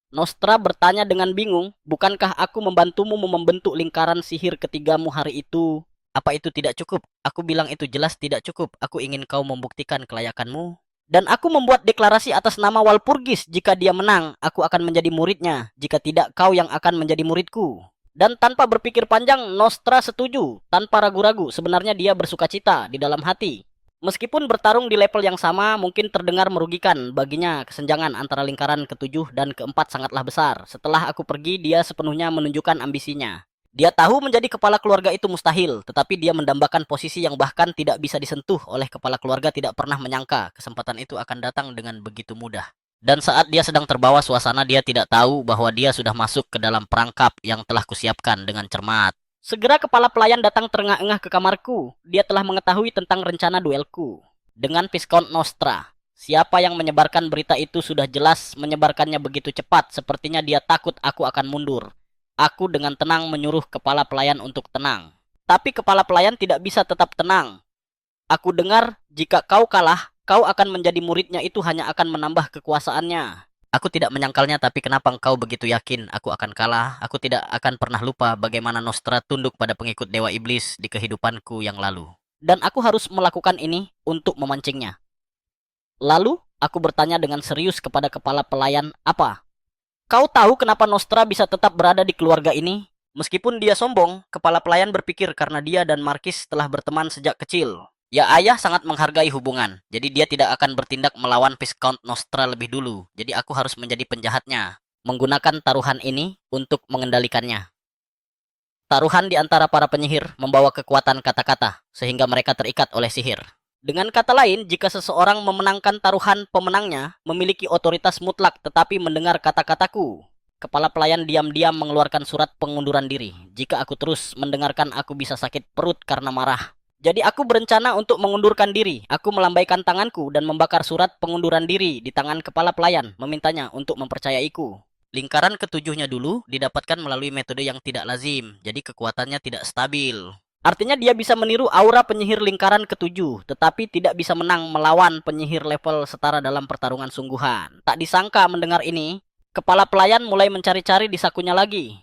Nostra bertanya dengan bingung, bukankah aku membantumu membentuk lingkaran sihir ketigamu hari itu? Apa itu tidak cukup? Aku bilang itu jelas tidak cukup. Aku ingin kau membuktikan kelayakanmu. Dan aku membuat deklarasi atas nama Walpurgis. Jika dia menang, aku akan menjadi muridnya. Jika tidak, kau yang akan menjadi muridku. Dan tanpa berpikir panjang, Nostra setuju. Tanpa ragu-ragu, sebenarnya dia bersukacita di dalam hati. Meskipun bertarung di level yang sama, mungkin terdengar merugikan. Baginya, kesenjangan antara lingkaran ketujuh dan keempat sangatlah besar. Setelah aku pergi, dia sepenuhnya menunjukkan ambisinya. Dia tahu menjadi kepala keluarga itu mustahil, tetapi dia mendambakan posisi yang bahkan tidak bisa disentuh oleh kepala keluarga. Tidak pernah menyangka kesempatan itu akan datang dengan begitu mudah. Dan saat dia sedang terbawa suasana, dia tidak tahu bahwa dia sudah masuk ke dalam perangkap yang telah kusiapkan dengan cermat. Segera kepala pelayan datang terengah-engah ke kamarku. Dia telah mengetahui tentang rencana duelku dengan Viscount Nostra. Siapa yang menyebarkan berita itu sudah jelas menyebarkannya begitu cepat, sepertinya dia takut aku akan mundur. Aku dengan tenang menyuruh kepala pelayan untuk tenang. Tapi kepala pelayan tidak bisa tetap tenang. Aku dengar, jika kau kalah, kau akan menjadi muridnya, itu hanya akan menambah kekuasaannya. Aku tidak menyangkalnya, tapi kenapa engkau begitu yakin aku akan kalah? Aku tidak akan pernah lupa bagaimana Nostra tunduk pada pengikut Dewa Iblis di kehidupanku yang lalu. Dan aku harus melakukan ini untuk memancingnya. Lalu, aku bertanya dengan serius kepada kepala pelayan, apa? Kau tahu kenapa Nostra bisa tetap berada di keluarga ini? Meskipun dia sombong, kepala pelayan berpikir karena dia dan Markis telah berteman sejak kecil. Ya, ayah sangat menghargai hubungan, jadi dia tidak akan bertindak melawan Viscount Nostra lebih dulu. Jadi aku harus menjadi penjahatnya, menggunakan taruhan ini untuk mengendalikannya. Taruhan di antara para penyihir membawa kekuatan kata-kata, sehingga mereka terikat oleh sihir. Dengan kata lain, jika seseorang memenangkan taruhan, pemenangnya memiliki otoritas mutlak tetapi mendengar kata-kataku. Kepala pelayan diam-diam mengeluarkan surat pengunduran diri. Jika aku terus mendengarkan, aku bisa sakit perut karena marah. Jadi aku berencana untuk mengundurkan diri. Aku melambaikan tanganku dan membakar surat pengunduran diri di tangan kepala pelayan, memintanya untuk mempercayaiku. Lingkaran ketujuhnya dulu didapatkan melalui metode yang tidak lazim, jadi kekuatannya tidak stabil. Artinya dia bisa meniru aura penyihir lingkaran ketujuh, tetapi tidak bisa menang melawan penyihir level setara dalam pertarungan sungguhan. Tak disangka mendengar ini, kepala pelayan mulai mencari-cari di sakunya lagi.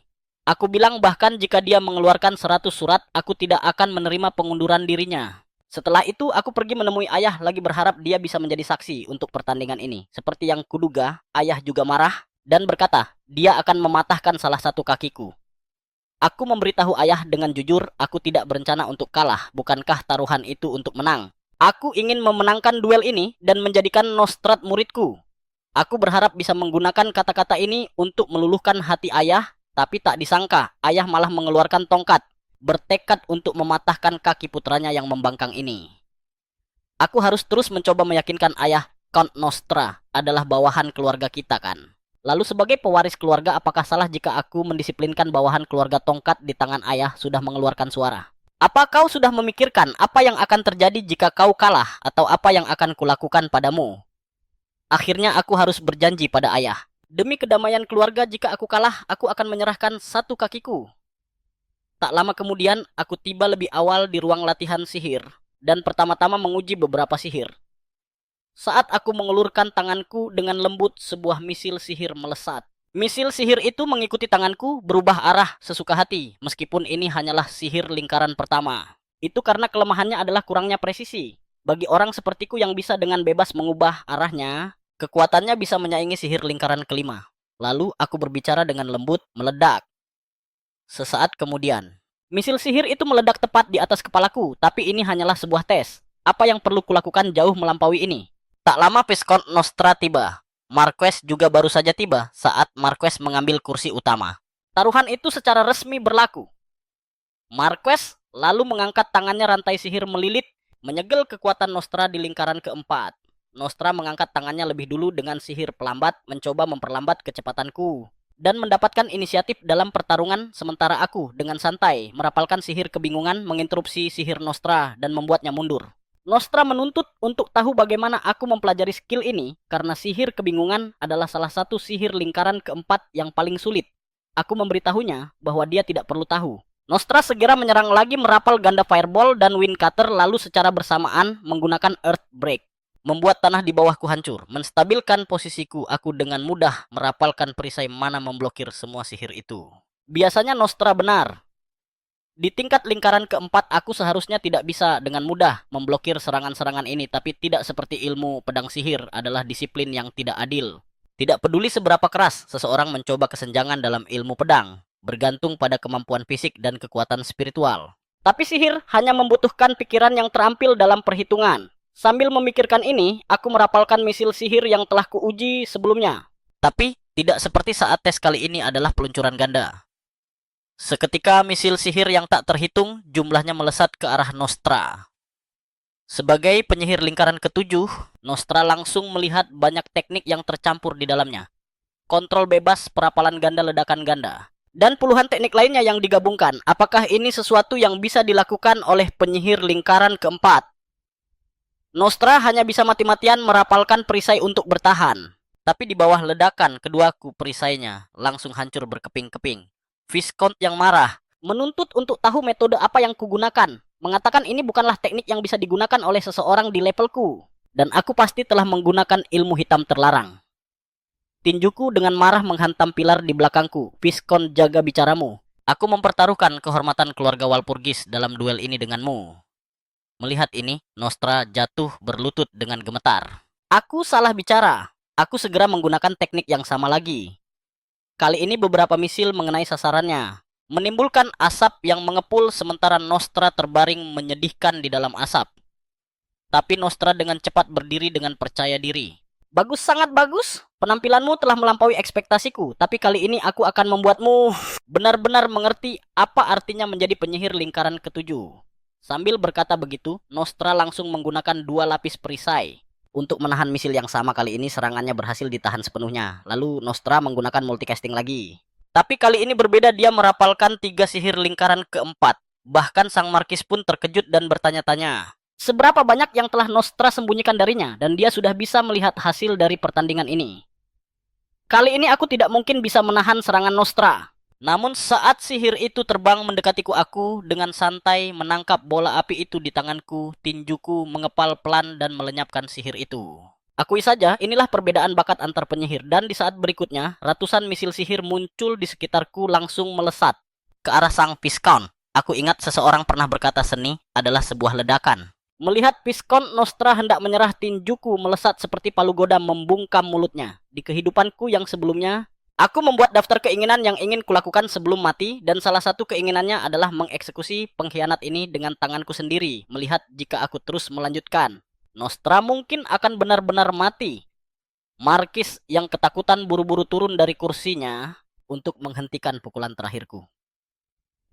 Aku bilang bahkan jika dia mengeluarkan 100 surat, aku tidak akan menerima pengunduran dirinya. Setelah itu, aku pergi menemui ayah lagi berharap dia bisa menjadi saksi untuk pertandingan ini. Seperti yang kuduga, ayah juga marah dan berkata, dia akan mematahkan salah satu kakiku. Aku memberitahu ayah dengan jujur, aku tidak berencana untuk kalah. Bukankah taruhan itu untuk menang? Aku ingin memenangkan duel ini dan menjadikan Nostrat muridku. Aku berharap bisa menggunakan kata-kata ini untuk meluluhkan hati ayah Tapi tak disangka, ayah malah mengeluarkan tongkat, bertekad untuk mematahkan kaki putranya yang membangkang ini. Aku harus terus mencoba meyakinkan ayah Count Nostra adalah bawahan keluarga kita kan. Lalu sebagai pewaris keluarga, apakah salah jika aku mendisiplinkan bawahan keluarga tongkat di tangan ayah sudah mengeluarkan suara? Apa kau sudah memikirkan apa yang akan terjadi jika kau kalah atau apa yang akan kulakukan padamu? Akhirnya aku harus berjanji pada ayah. Demi kedamaian keluarga, jika aku kalah, aku akan menyerahkan satu kakiku. Tak lama kemudian, aku tiba lebih awal di ruang latihan sihir dan pertama-tama menguji beberapa sihir. Saat aku mengulurkan tanganku dengan lembut, sebuah misil sihir melesat. Misil sihir itu mengikuti tanganku, berubah arah sesuka hati, meskipun ini hanyalah sihir lingkaran pertama. Itu karena kelemahannya adalah kurangnya presisi. Bagi orang sepertiku yang bisa dengan bebas mengubah arahnya, kekuatannya bisa menyaingi sihir lingkaran kelima. Lalu aku berbicara dengan lembut, meledak. Sesaat kemudian, misil sihir itu meledak tepat di atas kepalaku, tapi ini hanyalah sebuah tes. Apa yang perlu kulakukan jauh melampaui ini. Tak lama Viscount Nostra tiba. Marquess juga baru saja tiba saat Marquess mengambil kursi utama. Taruhan itu secara resmi berlaku. Marquess lalu mengangkat tangannya, rantai sihir melilit, menyegel kekuatan Nostra di lingkaran keempat. Nostra mengangkat tangannya lebih dulu dengan sihir pelambat, mencoba memperlambat kecepatanku. Dan mendapatkan inisiatif dalam pertarungan, sementara aku dengan santai merapalkan sihir kebingungan, menginterupsi sihir Nostra dan membuatnya mundur. Nostra menuntut untuk tahu bagaimana aku mempelajari skill ini, karena sihir kebingungan adalah salah satu sihir lingkaran keempat yang paling sulit. Aku memberitahunya bahwa dia tidak perlu tahu. Nostra segera menyerang lagi, merapal ganda Fireball dan Wind Cutter, lalu secara bersamaan menggunakan Earth Break. Membuat tanah di bawahku hancur. Menstabilkan posisiku, aku dengan mudah merapalkan perisai mana memblokir semua sihir itu. Biasanya Nostra benar. Di tingkat lingkaran keempat, aku seharusnya tidak bisa dengan mudah memblokir serangan-serangan ini, tapi tidak seperti ilmu pedang sihir adalah disiplin yang tidak adil. Tidak peduli seberapa keras seseorang mencoba kesenjangan dalam ilmu pedang, bergantung pada kemampuan fisik dan kekuatan spiritual. Tapi sihir hanya membutuhkan pikiran yang terampil dalam perhitungan. Sambil memikirkan ini, aku merapalkan misil sihir yang telah kuuji sebelumnya. Tapi tidak seperti saat tes kali ini adalah peluncuran ganda. Seketika misil sihir yang tak terhitung jumlahnya melesat ke arah Nostra. Sebagai penyihir lingkaran ketujuh, Nostra langsung melihat banyak teknik yang tercampur di dalamnya. Kontrol bebas, perapalan ganda, ledakan ganda, dan puluhan teknik lainnya yang digabungkan. Apakah ini sesuatu yang bisa dilakukan oleh penyihir lingkaran keempat? Nostra hanya bisa mati-matian merapalkan perisai untuk bertahan. Tapi di bawah ledakan keduaku, perisainya langsung hancur berkeping-keping. Viscount yang marah, menuntut untuk tahu metode apa yang kugunakan. Mengatakan ini bukanlah teknik yang bisa digunakan oleh seseorang di levelku. Dan aku pasti telah menggunakan ilmu hitam terlarang. Tinjuku dengan marah menghantam pilar di belakangku. Viscount, jaga bicaramu. Aku mempertaruhkan kehormatan keluarga Walpurgis dalam duel ini denganmu. Melihat ini, Nostra jatuh berlutut dengan gemetar. Aku salah bicara. Aku segera menggunakan teknik yang sama lagi. Kali ini beberapa misil mengenai sasarannya, menimbulkan asap yang mengepul sementara Nostra terbaring menyedihkan di dalam asap. Tapi Nostra dengan cepat berdiri dengan percaya diri. Bagus, sangat bagus. Penampilanmu telah melampaui ekspektasiku, tapi kali ini aku akan membuatmu benar-benar mengerti apa artinya menjadi penyihir lingkaran ketujuh. Sambil berkata begitu, Nostra langsung menggunakan 2 lapis perisai. Untuk menahan misil yang sama, kali ini serangannya berhasil ditahan sepenuhnya. Lalu Nostra menggunakan multicasting lagi. Tapi kali ini berbeda, dia merapalkan 3 sihir lingkaran keempat. Bahkan Sang Markis pun terkejut dan bertanya-tanya, seberapa banyak yang telah Nostra sembunyikan darinya, dan dia sudah bisa melihat hasil dari pertandingan ini. Kali ini aku tidak mungkin bisa menahan serangan Nostra. Namun saat sihir itu terbang mendekatiku, aku dengan santai menangkap bola api itu di tanganku. Tinjuku mengepal pelan dan melenyapkan sihir itu. Akui saja, inilah perbedaan bakat antar penyihir. Dan di saat berikutnya, ratusan misil sihir muncul di sekitarku langsung melesat ke arah Sang Viscount. Aku ingat seseorang pernah berkata seni adalah sebuah ledakan. Melihat Viscount Nostra hendak menyerah, tinjuku melesat seperti palu goda membungkam mulutnya. Di kehidupanku yang sebelumnya, aku membuat daftar keinginan yang ingin kulakukan sebelum mati, dan salah satu keinginannya adalah mengeksekusi pengkhianat ini dengan tanganku sendiri. Melihat jika aku terus melanjutkan, Nostra mungkin akan benar-benar mati. Markis yang ketakutan buru-buru turun dari kursinya. untuk menghentikan pukulan terakhirku.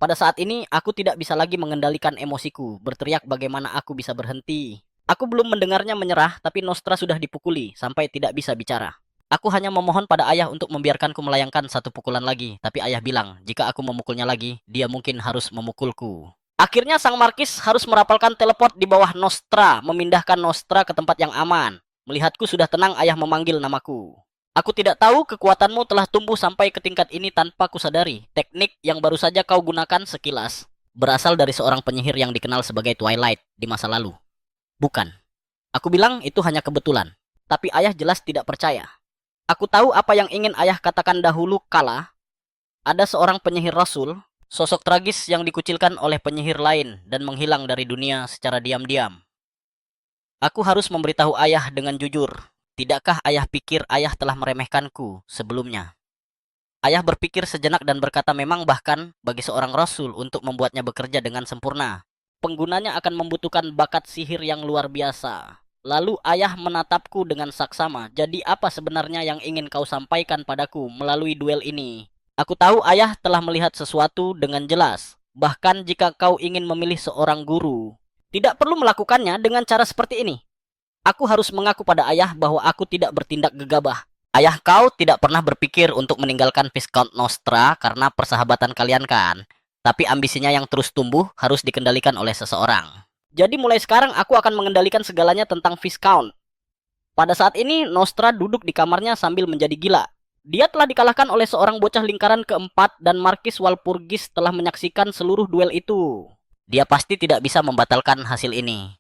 Pada saat ini, aku tidak bisa lagi mengendalikan emosiku, berteriak bagaimana aku bisa berhenti. Aku belum mendengarnya menyerah, tapi Nostra sudah dipukuli sampai tidak bisa bicara. Aku hanya memohon pada ayah untuk membiarkanku melayangkan satu pukulan lagi, tapi ayah bilang, jika aku memukulnya lagi, dia mungkin harus memukulku. Akhirnya sang markis harus merapalkan teleport di bawah Nostra, memindahkan Nostra ke tempat yang aman. Melihatku sudah tenang, ayah memanggil namaku. Aku tidak tahu kekuatanmu telah tumbuh sampai ke tingkat ini tanpa kusadari. Teknik yang baru saja kau gunakan sekilas berasal dari seorang penyihir yang dikenal sebagai Twilight di masa lalu. Bukan. Aku bilang itu hanya kebetulan. Tapi ayah jelas tidak percaya. Aku tahu apa yang ingin ayah katakan dahulu kala ada seorang penyihir rasul, sosok tragis yang dikucilkan oleh penyihir lain dan menghilang dari dunia secara diam-diam. Aku harus memberitahu ayah dengan jujur. Tidakkah ayah pikir ayah telah meremehkanku sebelumnya? Ayah berpikir sejenak dan berkata memang bahkan bagi seorang rasul untuk membuatnya bekerja dengan sempurna, penggunanya akan membutuhkan bakat sihir yang luar biasa. Lalu ayah menatapku dengan saksama. Jadi apa sebenarnya yang ingin kau sampaikan padaku melalui duel ini? Aku tahu ayah telah melihat sesuatu dengan jelas. Bahkan jika kau ingin memilih seorang guru, tidak perlu melakukannya dengan cara seperti ini. Aku harus mengaku pada ayah bahwa aku tidak bertindak gegabah. Ayah kau tidak pernah berpikir untuk meninggalkan Viscount Nostra karena persahabatan kalian kan? Tapi ambisinya yang terus tumbuh harus dikendalikan oleh seseorang. Jadi mulai sekarang aku akan mengendalikan segalanya tentang Viscount. Pada saat ini Nostra duduk di kamarnya sambil menjadi gila. Dia telah dikalahkan oleh seorang bocah lingkaran keempat dan Markis Walpurgis telah menyaksikan seluruh duel itu. Dia pasti tidak bisa membatalkan hasil ini.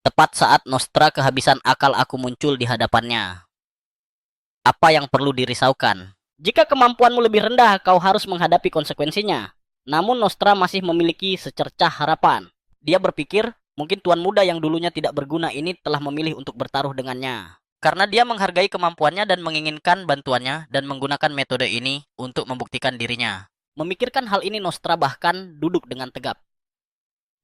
Tepat saat Nostra kehabisan akal aku muncul di hadapannya. Apa yang perlu dirisaukan? Jika kemampuanmu lebih rendah, kau harus menghadapi konsekuensinya. Namun Nostra masih memiliki secercah harapan. Dia berpikir, mungkin tuan muda yang dulunya tidak berguna ini telah memilih untuk bertaruh dengannya. Karena dia menghargai kemampuannya dan menginginkan bantuannya dan menggunakan metode ini untuk membuktikan dirinya. Memikirkan hal ini Nostra bahkan duduk dengan tegap.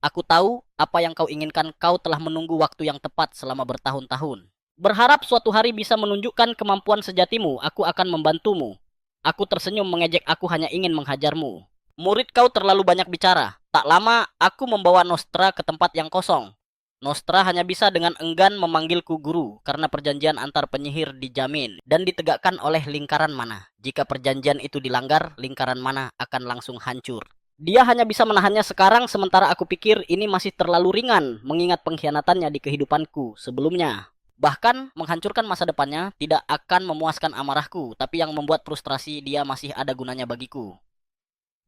Aku tahu apa yang kau inginkan, kau telah menunggu waktu yang tepat selama bertahun-tahun. Berharap suatu hari bisa menunjukkan kemampuan sejatimu, aku akan membantumu. Aku tersenyum mengejek, aku hanya ingin menghajarmu. Murid kau terlalu banyak bicara. Tak lama, aku membawa Nostra ke tempat yang kosong. Nostra hanya bisa dengan enggan memanggilku guru, karena perjanjian antar penyihir dijamin dan ditegakkan oleh lingkaran mana. Jika perjanjian itu dilanggar, lingkaran mana akan langsung hancur. Dia hanya bisa menahannya sekarang, sementara aku pikir ini masih terlalu ringan mengingat pengkhianatannya di kehidupanku sebelumnya. Bahkan menghancurkan masa depannya tidak akan memuaskan amarahku, tapi yang membuat frustrasi dia masih ada gunanya bagiku.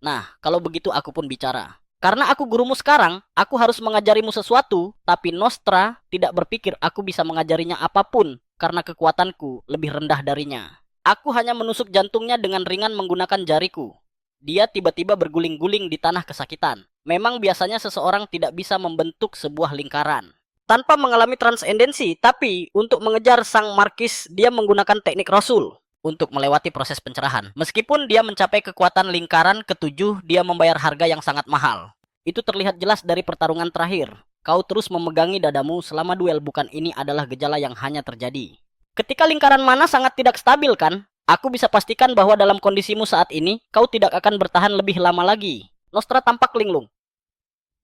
Nah, kalau begitu aku pun bicara. Karena aku gurumu sekarang, aku harus mengajarimu sesuatu, tapi Nostra tidak berpikir aku bisa mengajarinya apapun karena kekuatanku lebih rendah darinya. Aku hanya menusuk jantungnya dengan ringan menggunakan jariku. Dia tiba-tiba berguling-guling di tanah kesakitan. Memang biasanya seseorang tidak bisa membentuk sebuah lingkaran tanpa mengalami transendensi, tapi untuk mengejar sang markis, dia menggunakan teknik rasul untuk melewati proses pencerahan. Meskipun dia mencapai kekuatan lingkaran ketujuh, dia membayar harga yang sangat mahal. Itu terlihat jelas dari pertarungan terakhir. Kau terus memegangi dadamu selama duel, bukan ini adalah gejala yang hanya terjadi ketika lingkaran mana sangat tidak stabil kan? Aku bisa pastikan bahwa dalam kondisimu saat ini, kau tidak akan bertahan lebih lama lagi. Nostra tampak linglung.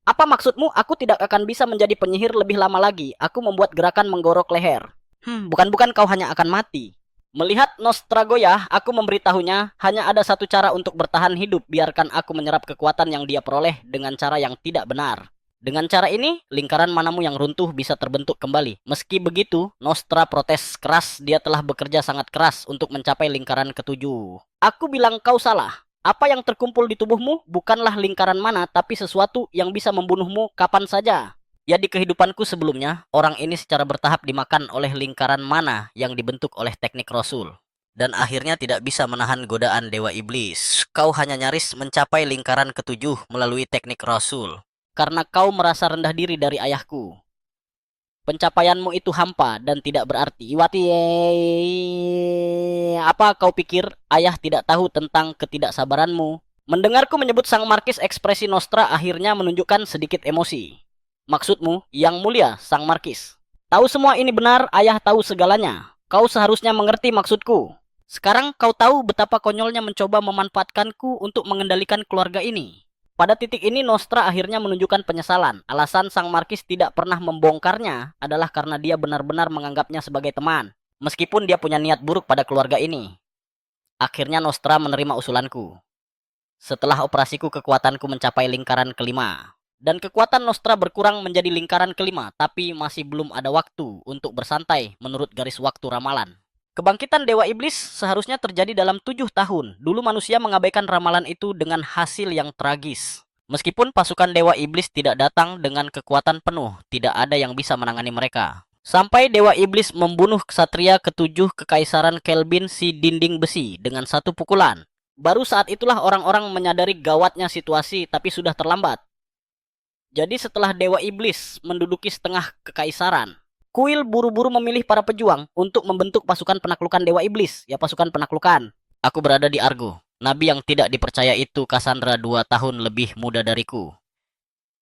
Apa maksudmu? Aku tidak akan bisa menjadi penyihir lebih lama lagi. Aku membuat gerakan menggorok leher. Bukan kau hanya akan mati. Melihat Nostra goyah, aku memberitahunya hanya ada satu cara untuk bertahan hidup. Biarkan aku menyerap kekuatan yang dia peroleh dengan cara yang tidak benar. Dengan cara ini, lingkaran manamu yang runtuh bisa terbentuk kembali. Meski begitu, Nostra protes keras, dia telah bekerja sangat keras untuk mencapai lingkaran ketujuh. Aku bilang kau salah. Apa yang terkumpul di tubuhmu bukanlah lingkaran mana, tapi sesuatu yang bisa membunuhmu kapan saja. Ya di kehidupanku sebelumnya, orang ini secara bertahap dimakan oleh lingkaran mana yang dibentuk oleh teknik Rasul. Dan akhirnya tidak bisa menahan godaan Dewa Iblis. Kau hanya nyaris mencapai lingkaran ketujuh melalui teknik Rasul. Karena kau merasa rendah diri dari ayahku. Pencapaianmu itu hampa dan tidak berarti. Iwati, apa kau pikir ayah tidak tahu tentang ketidaksabaranmu? Mendengarku menyebut sang markis, ekspresi Nostra akhirnya menunjukkan sedikit emosi. Maksudmu, yang mulia, sang markis. Tahu semua ini benar, ayah tahu segalanya. Kau seharusnya mengerti maksudku. Sekarang kau tahu betapa konyolnya mencoba memanfaatkanku untuk mengendalikan keluarga ini. Pada titik ini Nostra akhirnya menunjukkan penyesalan. Alasan Sang Markis tidak pernah membongkarnya adalah karena dia benar-benar menganggapnya sebagai teman. Meskipun dia punya niat buruk pada keluarga ini. Akhirnya Nostra menerima usulanku. Setelah operasiku kekuatanku mencapai lingkaran kelima. Dan kekuatan Nostra berkurang menjadi lingkaran kelima, tapi masih belum ada waktu untuk bersantai menurut garis waktu ramalan. Kebangkitan Dewa Iblis seharusnya terjadi dalam 7 tahun. Dulu manusia mengabaikan ramalan itu dengan hasil yang tragis. Meskipun pasukan Dewa Iblis tidak datang dengan kekuatan penuh, tidak ada yang bisa menangani mereka. Sampai Dewa Iblis membunuh ksatria ketujuh kekaisaran Kelvin si dinding besi dengan satu pukulan. Baru saat itulah orang-orang menyadari gawatnya situasi, tapi sudah terlambat. Jadi setelah Dewa Iblis menduduki setengah kekaisaran, Kuil buru-buru memilih para pejuang untuk membentuk pasukan penaklukan Dewa Iblis. Ya, pasukan penaklukan. Aku berada di Argo. Nabi yang tidak dipercaya itu Cassandra 2 tahun lebih muda dariku.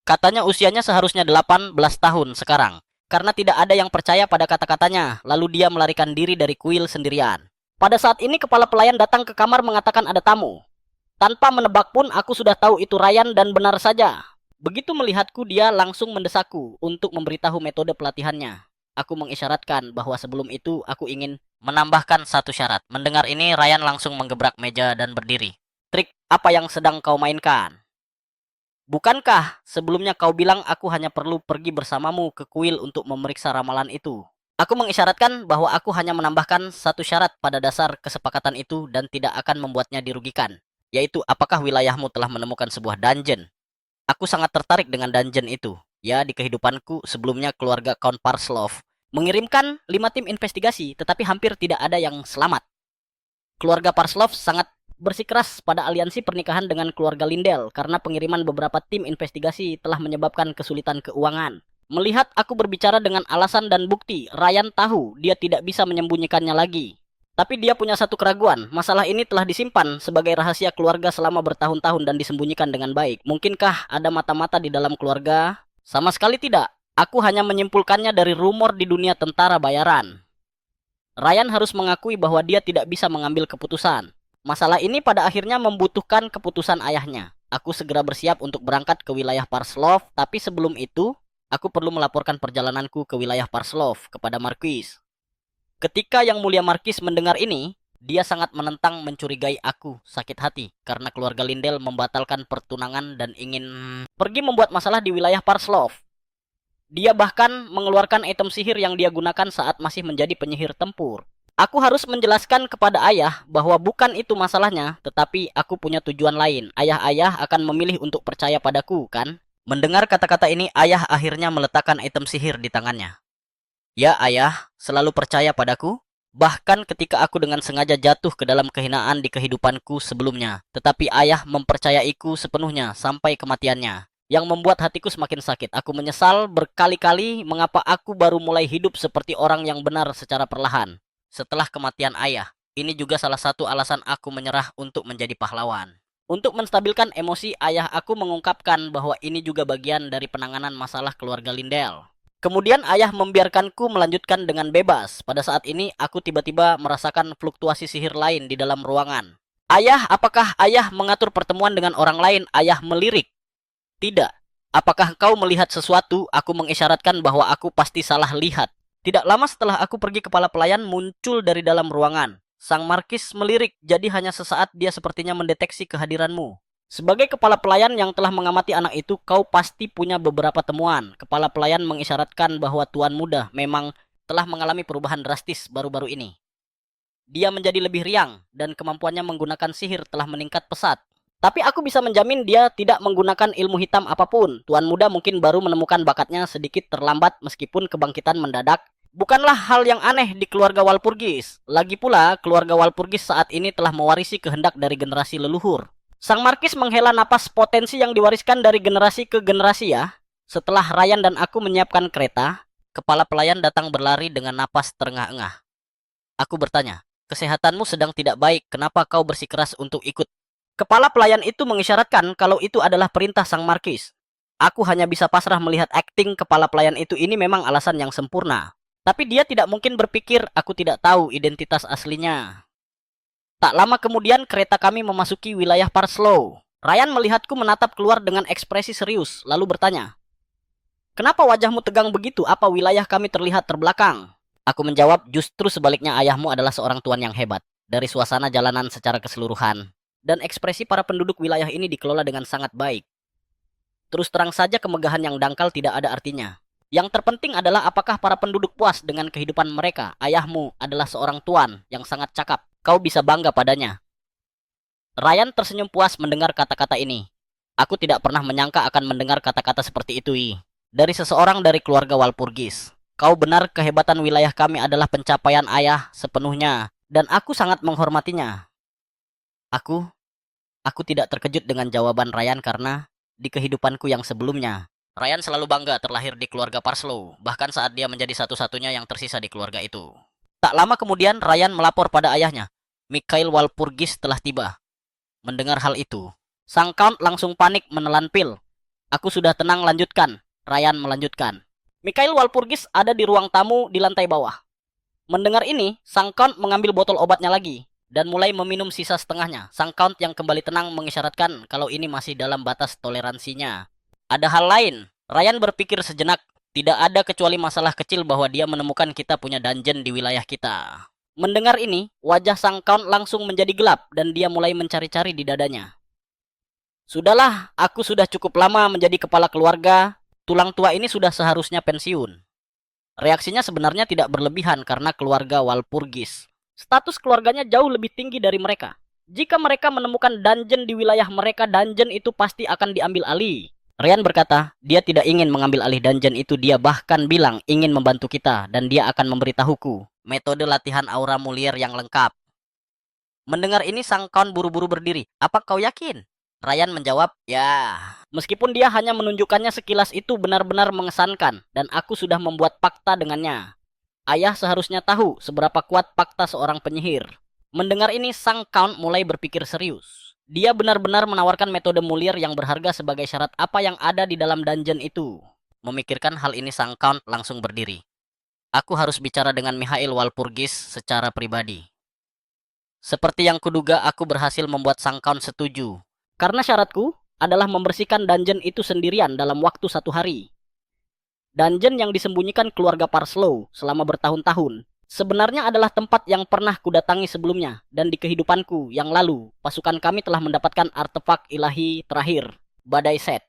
Katanya usianya seharusnya 18 tahun sekarang. Karena tidak ada yang percaya pada kata-katanya, lalu dia melarikan diri dari kuil sendirian. Pada saat ini kepala pelayan datang ke kamar mengatakan ada tamu. Tanpa menebak pun aku sudah tahu itu Ryan dan benar saja. Begitu melihatku dia langsung mendesakku untuk memberitahu metode pelatihannya. Aku mengisyaratkan bahwa sebelum itu aku ingin menambahkan satu syarat. Mendengar ini Ryan langsung menggebrak meja dan berdiri. Trik apa yang sedang kau mainkan? Bukankah sebelumnya kau bilang aku hanya perlu pergi bersamamu ke kuil untuk memeriksa ramalan itu? Aku mengisyaratkan bahwa aku hanya menambahkan satu syarat pada dasar kesepakatan itu dan tidak akan membuatnya dirugikan. Yaitu apakah wilayahmu telah menemukan sebuah dungeon? Aku sangat tertarik dengan dungeon itu. Ya, di kehidupanku sebelumnya keluarga Count Parslov mengirimkan 5 tim investigasi, tetapi hampir tidak ada yang selamat. Keluarga Parslov sangat bersikeras pada aliansi pernikahan dengan keluarga Lindell karena pengiriman beberapa tim investigasi telah menyebabkan kesulitan keuangan. Melihat aku berbicara dengan alasan dan bukti, Ryan tahu dia tidak bisa menyembunyikannya lagi. Tapi dia punya satu keraguan, masalah ini telah disimpan sebagai rahasia keluarga selama bertahun-tahun dan disembunyikan dengan baik. Mungkinkah ada mata-mata di dalam keluarga? Sama sekali tidak. Aku hanya menyimpulkannya dari rumor di dunia tentara bayaran. Ryan harus mengakui bahwa dia tidak bisa mengambil keputusan. Masalah ini pada akhirnya membutuhkan keputusan ayahnya. Aku segera bersiap untuk berangkat ke wilayah Parslov, tapi sebelum itu, aku perlu melaporkan perjalananku ke wilayah Parslov kepada Marquis. Ketika Yang Mulia Markis mendengar ini, dia sangat menentang mencurigai aku sakit hati karena keluarga Lindell membatalkan pertunangan dan ingin pergi membuat masalah di wilayah Parslov. Dia bahkan mengeluarkan item sihir yang dia gunakan saat masih menjadi penyihir tempur. Aku harus menjelaskan kepada ayah bahwa bukan itu masalahnya, tetapi aku punya tujuan lain. Ayah-ayah akan memilih untuk percaya padaku, kan? Mendengar kata-kata ini, ayah akhirnya meletakkan item sihir di tangannya. Ya ayah, selalu percaya padaku, bahkan ketika aku dengan sengaja jatuh ke dalam kehinaan di kehidupanku sebelumnya. Tetapi ayah mempercayaiku sepenuhnya sampai kematiannya, yang membuat hatiku semakin sakit. Aku menyesal berkali-kali mengapa aku baru mulai hidup seperti orang yang benar secara perlahan. Setelah kematian ayah, ini juga salah satu alasan aku menyerah untuk menjadi pahlawan. Untuk menstabilkan emosi, ayah aku mengungkapkan bahwa ini juga bagian dari penanganan masalah keluarga Lindell. Kemudian ayah membiarkanku melanjutkan dengan bebas. Pada saat ini aku tiba-tiba merasakan fluktuasi sihir lain di dalam ruangan. Ayah, apakah ayah mengatur pertemuan dengan orang lain? Ayah melirik. Tidak. Apakah kau melihat sesuatu? Aku mengisyaratkan bahwa aku pasti salah lihat. Tidak lama setelah aku pergi, kepala pelayan muncul dari dalam ruangan. Sang Markis melirik, jadi hanya sesaat dia sepertinya mendeteksi kehadiranmu. Sebagai kepala pelayan yang telah mengamati anak itu, kau pasti punya beberapa temuan. Kepala pelayan mengisyaratkan bahwa Tuan Muda memang telah mengalami perubahan drastis baru-baru ini. Dia menjadi lebih riang dan kemampuannya menggunakan sihir telah meningkat pesat. Tapi aku bisa menjamin dia tidak menggunakan ilmu hitam apapun. Tuan Muda mungkin baru menemukan bakatnya sedikit terlambat meskipun kebangkitan mendadak bukanlah hal yang aneh di keluarga Walpurgis. Lagi pula, keluarga Walpurgis saat ini telah mewarisi kehendak dari generasi leluhur. Sang Markis menghela napas potensi yang diwariskan dari generasi ke generasi ya. Setelah Ryan dan aku menyiapkan kereta, kepala pelayan datang berlari dengan napas terengah-engah. Aku bertanya, kesehatanmu sedang tidak baik, kenapa kau bersikeras untuk ikut? Kepala pelayan itu mengisyaratkan kalau itu adalah perintah Sang Markis. Aku hanya bisa pasrah melihat akting kepala pelayan itu, ini memang alasan yang sempurna. Tapi dia tidak mungkin berpikir aku tidak tahu identitas aslinya. Tak lama kemudian kereta kami memasuki wilayah Parslow. Ryan melihatku menatap keluar dengan ekspresi serius, lalu bertanya, "Kenapa wajahmu tegang begitu? Apa wilayah kami terlihat terbelakang?" Aku menjawab, "Justru sebaliknya, ayahmu adalah seorang tuan yang hebat. Dari suasana jalanan secara keseluruhan dan ekspresi para penduduk wilayah ini dikelola dengan sangat baik. Terus terang saja kemegahan yang dangkal tidak ada artinya. Yang terpenting adalah apakah para penduduk puas dengan kehidupan mereka. Ayahmu adalah seorang tuan yang sangat cakap. Kau bisa bangga padanya." Ryan tersenyum puas mendengar kata-kata ini. Aku tidak pernah menyangka akan mendengar kata-kata seperti itu, dari seseorang dari keluarga Walpurgis. Kau benar, kehebatan wilayah kami adalah pencapaian ayah sepenuhnya, dan aku sangat menghormatinya. Aku Aku tidak terkejut dengan jawaban Ryan karena di kehidupanku yang sebelumnya, Ryan selalu bangga terlahir di keluarga Parslow, bahkan saat dia menjadi satu-satunya yang tersisa di keluarga itu. Tak lama kemudian, Ryan melapor pada ayahnya. Mikhail Walpurgis telah tiba. Mendengar hal itu, sang Count langsung panik menelan pil. "Aku sudah tenang, lanjutkan." Ryan melanjutkan. "Mikhail Walpurgis ada di ruang tamu di lantai bawah." Mendengar ini, sang Count mengambil botol obatnya lagi dan mulai meminum sisa setengahnya. Sang Count yang kembali tenang mengisyaratkan kalau ini masih dalam batas toleransinya. Ada hal lain. Ryan berpikir sejenak. Tidak ada kecuali masalah kecil bahwa dia menemukan kita punya dungeon di wilayah kita. Mendengar ini, wajah sang Count langsung menjadi gelap dan dia mulai mencari-cari di dadanya. "Sudahlah, aku sudah cukup lama menjadi kepala keluarga. Tulang tua ini sudah seharusnya pensiun." Reaksinya sebenarnya tidak berlebihan karena keluarga Walpurgis. Status keluarganya jauh lebih tinggi dari mereka. Jika mereka menemukan dungeon di wilayah mereka, dungeon itu pasti akan diambil alih. Ryan berkata, dia tidak ingin mengambil alih dungeon itu. Dia bahkan bilang ingin membantu kita dan dia akan memberitahuku metode latihan aura mulier yang lengkap. Mendengar ini, sang Count buru-buru berdiri. "Apa kau yakin?" Ryan menjawab, "Ya." Meskipun dia hanya menunjukkannya sekilas, itu benar-benar mengesankan dan aku sudah membuat fakta dengannya. Ayah seharusnya tahu seberapa kuat fakta seorang penyihir. Mendengar ini, sang Count mulai berpikir serius. Dia benar-benar menawarkan metode mulier yang berharga sebagai syarat apa yang ada di dalam dungeon itu. Memikirkan hal ini, sang Count langsung berdiri. Aku harus bicara dengan Mikhail Walpurgis secara pribadi. Seperti yang kuduga, aku berhasil membuat sang Count setuju. Karena syaratku adalah membersihkan dungeon itu sendirian dalam waktu 1 hari. Dungeon yang disembunyikan keluarga Parslow selama bertahun-tahun sebenarnya adalah tempat yang pernah kudatangi sebelumnya, dan di kehidupanku yang lalu, pasukan kami telah mendapatkan artefak ilahi terakhir, Badai Set.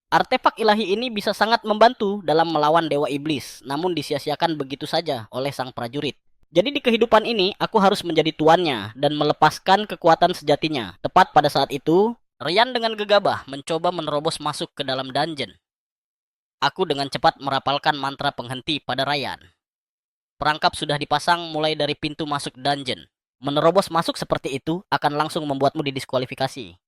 Artefak ilahi ini bisa sangat membantu dalam melawan dewa iblis, namun disia-siakan begitu saja oleh sang prajurit. Jadi di kehidupan ini, aku harus menjadi tuannya dan melepaskan kekuatan sejatinya. Tepat pada saat itu, Ryan dengan gegabah mencoba menerobos masuk ke dalam dungeon. Aku dengan cepat merapalkan mantra penghenti pada Ryan. Perangkap sudah dipasang mulai dari pintu masuk dungeon. Menerobos masuk seperti itu akan langsung membuatmu didiskualifikasi.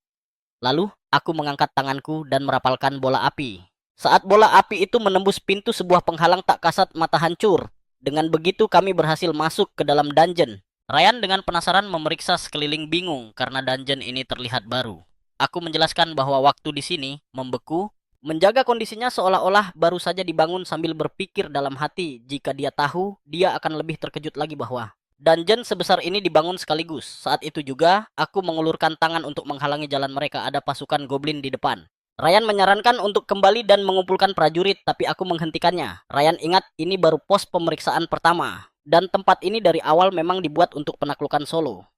Lalu, aku mengangkat tanganku dan merapalkan bola api. Saat bola api itu menembus pintu sebuah penghalang tak kasat mata hancur. Dengan begitu kami berhasil masuk ke dalam dungeon. Ryan dengan penasaran memeriksa sekeliling, bingung karena dungeon ini terlihat baru. Aku menjelaskan bahwa waktu di sini membeku, menjaga kondisinya seolah-olah baru saja dibangun, sambil berpikir dalam hati jika dia tahu, dia akan lebih terkejut lagi bahwa dungeon sebesar ini dibangun sekaligus. Saat itu juga, aku mengulurkan tangan untuk menghalangi jalan mereka. Ada pasukan goblin di depan. Ryan menyarankan untuk kembali dan mengumpulkan prajurit, tapi aku menghentikannya. Ryan ingat, ini baru pos pemeriksaan pertama, dan tempat ini dari awal memang dibuat untuk penaklukan Solo.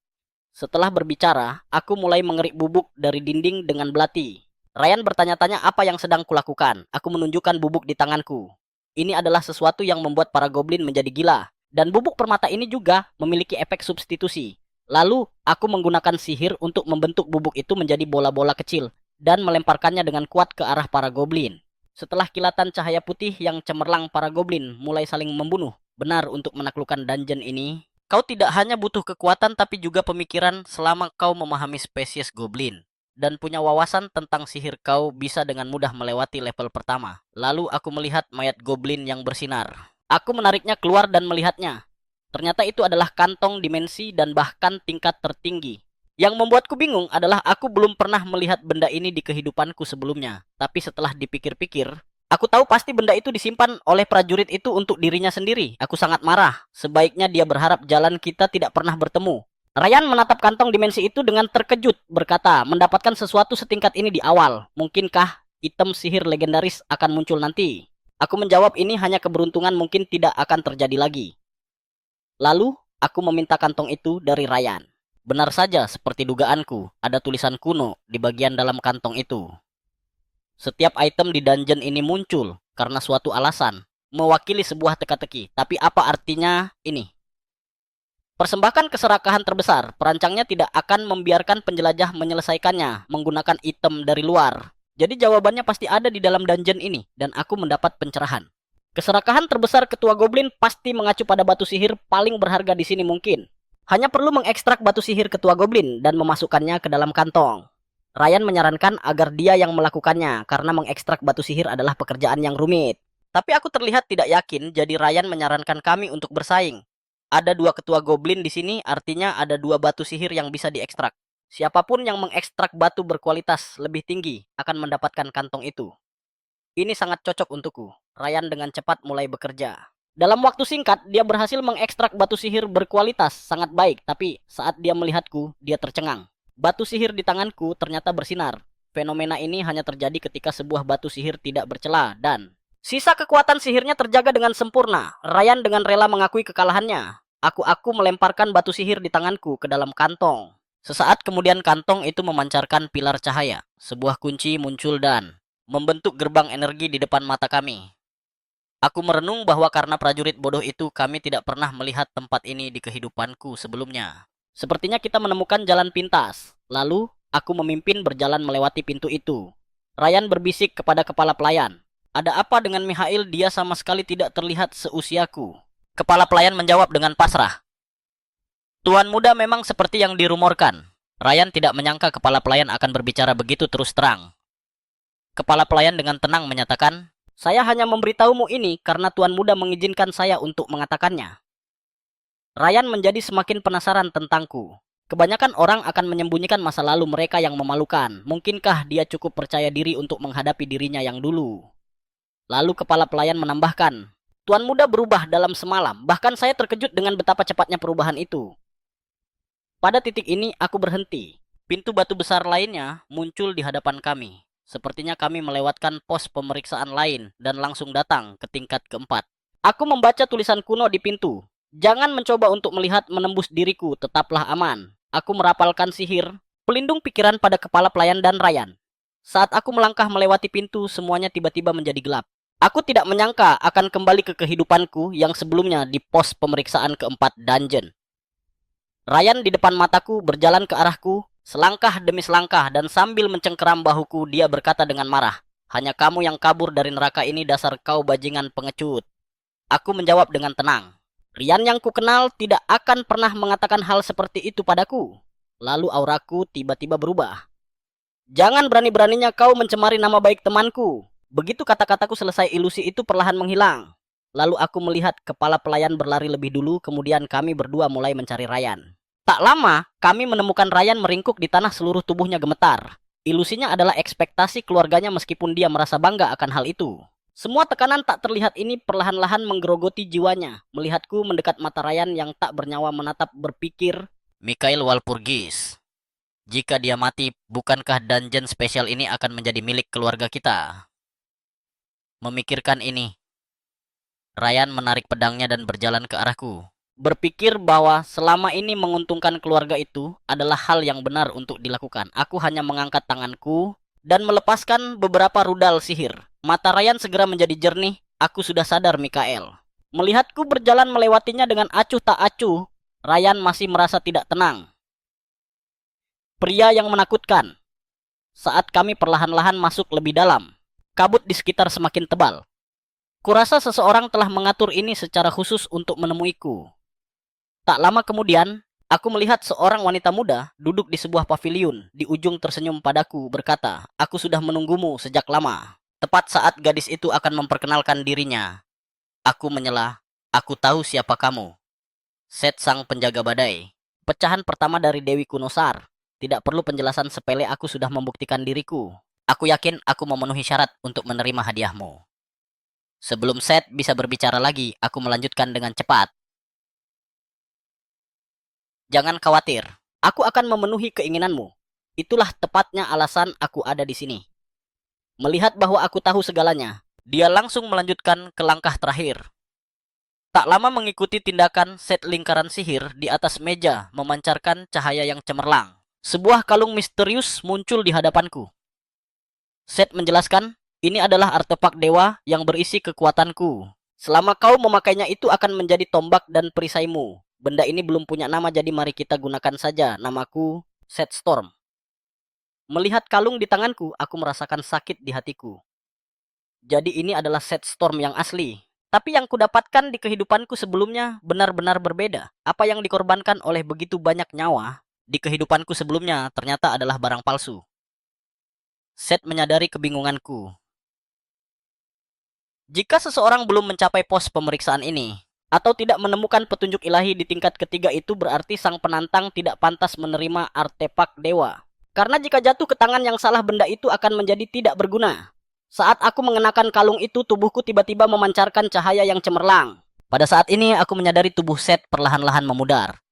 Setelah berbicara, aku mulai mengerik bubuk dari dinding dengan belati. Ryan bertanya-tanya apa yang sedang kulakukan. Aku menunjukkan bubuk di tanganku. Ini adalah sesuatu yang membuat para goblin menjadi gila, dan bubuk permata ini juga memiliki efek substitusi. Lalu, aku menggunakan sihir untuk membentuk bubuk itu menjadi bola-bola kecil dan melemparkannya dengan kuat ke arah para goblin. Setelah kilatan cahaya putih yang cemerlang, para goblin mulai saling membunuh. Benar, untuk menaklukkan dungeon ini, kau tidak hanya butuh kekuatan tapi juga pemikiran. Selama kau memahami spesies goblin dan punya wawasan tentang sihir, kau bisa dengan mudah melewati level pertama. Lalu aku melihat mayat goblin yang bersinar. Aku menariknya keluar dan melihatnya. Ternyata itu adalah kantong dimensi dan bahkan tingkat tertinggi. Yang membuatku bingung adalah aku belum pernah melihat benda ini di kehidupanku sebelumnya. Tapi setelah dipikir-pikir, aku tahu pasti benda itu disimpan oleh prajurit itu untuk dirinya sendiri. Aku sangat marah. Sebaiknya dia berharap jalan kita tidak pernah bertemu. Ryan menatap kantong dimensi itu dengan terkejut, berkata, mendapatkan sesuatu setingkat ini di awal. Mungkinkah item sihir legendaris akan muncul nanti? Aku menjawab ini hanya keberuntungan, mungkin tidak akan terjadi lagi. Lalu, aku meminta kantong itu dari Ryan. Benar saja, seperti dugaanku, ada tulisan kuno di bagian dalam kantong itu. Setiap item di dungeon ini muncul karena suatu alasan, mewakili sebuah teka-teki. Tapi apa artinya ini? Persembahkan keserakahan terbesar, perancangnya tidak akan membiarkan penjelajah menyelesaikannya menggunakan item dari luar. Jadi jawabannya pasti ada di dalam dungeon ini, dan aku mendapat pencerahan. Keserakahan terbesar Ketua Goblin pasti mengacu pada batu sihir paling berharga di sini mungkin. Hanya perlu mengekstrak batu sihir Ketua Goblin dan memasukkannya ke dalam kantong. Ryan menyarankan agar dia yang melakukannya, karena mengekstrak batu sihir adalah pekerjaan yang rumit. Tapi aku terlihat tidak yakin, jadi Ryan menyarankan kami untuk bersaing. Ada dua ketua goblin di sini, artinya ada dua batu sihir yang bisa diekstrak. Siapapun yang mengekstrak batu berkualitas lebih tinggi akan mendapatkan kantong itu. Ini sangat cocok untukku. Ryan dengan cepat mulai bekerja. Dalam waktu singkat, dia berhasil mengekstrak batu sihir berkualitas sangat baik, tapi saat dia melihatku, dia tercengang. Batu sihir di tanganku ternyata bersinar. Fenomena ini hanya terjadi ketika sebuah batu sihir tidak bercela dan sisa kekuatan sihirnya terjaga dengan sempurna. Ryan dengan rela mengakui kekalahannya. Aku melemparkan batu sihir di tanganku ke dalam kantong. Sesaat kemudian kantong itu memancarkan pilar cahaya. Sebuah kunci muncul dan membentuk gerbang energi di depan mata kami. Aku merenung bahwa karena prajurit bodoh itu kami tidak pernah melihat tempat ini di kehidupanku sebelumnya. Sepertinya kita menemukan jalan pintas. Lalu, aku memimpin berjalan melewati pintu itu. Ryan berbisik kepada kepala pelayan. Ada apa dengan Mikhail? Dia sama sekali tidak terlihat seusiaku. Kepala pelayan menjawab dengan pasrah. Tuan muda memang seperti yang dirumorkan. Ryan tidak menyangka kepala pelayan akan berbicara begitu terus terang. Kepala pelayan dengan tenang menyatakan, saya hanya memberitahumu ini karena tuan muda mengizinkan saya untuk mengatakannya. Ryan menjadi semakin penasaran tentangku. Kebanyakan orang akan menyembunyikan masa lalu mereka yang memalukan. Mungkinkah dia cukup percaya diri untuk menghadapi dirinya yang dulu? Lalu kepala pelayan menambahkan, Tuan muda berubah dalam semalam, bahkan saya terkejut dengan betapa cepatnya perubahan itu. Pada titik ini aku berhenti. Pintu batu besar lainnya muncul di hadapan kami. Sepertinya kami melewatkan pos pemeriksaan lain dan langsung datang ke tingkat keempat. Aku membaca tulisan kuno di pintu. Jangan mencoba untuk melihat menembus diriku, tetaplah aman. Aku merapalkan sihir, pelindung pikiran pada kepala pelayan dan Ryan. Saat aku melangkah melewati pintu, semuanya tiba-tiba menjadi gelap. Aku tidak menyangka akan kembali ke kehidupanku yang sebelumnya di pos pemeriksaan keempat dungeon. Ryan di depan mataku berjalan ke arahku, selangkah demi selangkah, dan sambil mencengkeram bahuku dia berkata dengan marah, hanya kamu yang kabur dari neraka ini, dasar kau bajingan pengecut. Aku menjawab dengan tenang, Ryan yang kukenal tidak akan pernah mengatakan hal seperti itu padaku. Lalu auraku tiba-tiba berubah. Jangan berani-beraninya kau mencemari nama baik temanku. Begitu kata-kataku selesai, ilusi itu perlahan menghilang. Lalu aku melihat kepala pelayan berlari lebih dulu, kemudian kami berdua mulai mencari Ryan. Tak lama, kami menemukan Ryan meringkuk di tanah, seluruh tubuhnya gemetar. Ilusinya adalah ekspektasi keluarganya meskipun dia merasa bangga akan hal itu. Semua tekanan tak terlihat ini perlahan-lahan menggerogoti jiwanya. Melihatku mendekat, mata Ryan yang tak bernyawa menatap, berpikir, Mikhail Walpurgis. Jika dia mati, bukankah dungeon spesial ini akan menjadi milik keluarga kita? Memikirkan ini, Ryan menarik pedangnya dan berjalan ke arahku. Berpikir bahwa selama ini menguntungkan keluarga itu adalah hal yang benar untuk dilakukan. Aku hanya mengangkat tanganku dan melepaskan beberapa rudal sihir. Mata Ryan segera menjadi jernih. Aku sudah sadar, Mikhail. Melihatku berjalan melewatinya dengan acuh tak acuh, Ryan masih merasa tidak tenang. Pria yang menakutkan. Saat kami perlahan-lahan masuk lebih dalam, kabut di sekitar semakin tebal. Kurasa seseorang telah mengatur ini secara khusus untuk menemuiku. Tak lama kemudian, aku melihat seorang wanita muda duduk di sebuah paviliun. Di ujung tersenyum padaku, berkata, aku sudah menunggumu sejak lama. Tepat saat gadis itu akan memperkenalkan dirinya, aku menyela, aku tahu siapa kamu. Set sang penjaga badai. Pecahan pertama dari Dewi Kunosar. Tidak perlu penjelasan sepele, aku sudah membuktikan diriku. Aku yakin aku memenuhi syarat untuk menerima hadiahmu. Sebelum Seth bisa berbicara lagi, aku melanjutkan dengan cepat. Jangan khawatir, aku akan memenuhi keinginanmu. Itulah tepatnya alasan aku ada di sini. Melihat bahwa aku tahu segalanya, dia langsung melanjutkan ke langkah terakhir. Tak lama mengikuti tindakan set lingkaran sihir di atas meja memancarkan cahaya yang cemerlang. Sebuah kalung misterius muncul di hadapanku. Set menjelaskan, ini adalah artefak dewa yang berisi kekuatanku. Selama kau memakainya itu akan menjadi tombak dan perisaimu. Benda ini belum punya nama, jadi mari kita gunakan saja namaku Set Storm. Melihat kalung di tanganku, aku merasakan sakit di hatiku. Jadi ini adalah Set Storm yang asli. Tapi yang kudapatkan di kehidupanku sebelumnya benar-benar berbeda. Apa yang dikorbankan oleh begitu banyak nyawa di kehidupanku sebelumnya ternyata adalah barang palsu. Set menyadari kebingunganku. Jika seseorang belum mencapai pos pemeriksaan ini, atau tidak menemukan petunjuk ilahi di tingkat ketiga, itu berarti sang penantang tidak pantas menerima artefak dewa. Karena jika jatuh ke tangan yang salah, benda itu akan menjadi tidak berguna. Saat aku mengenakan kalung itu, tubuhku tiba-tiba memancarkan cahaya yang cemerlang. Pada saat ini, aku menyadari tubuh Set perlahan-lahan memudar.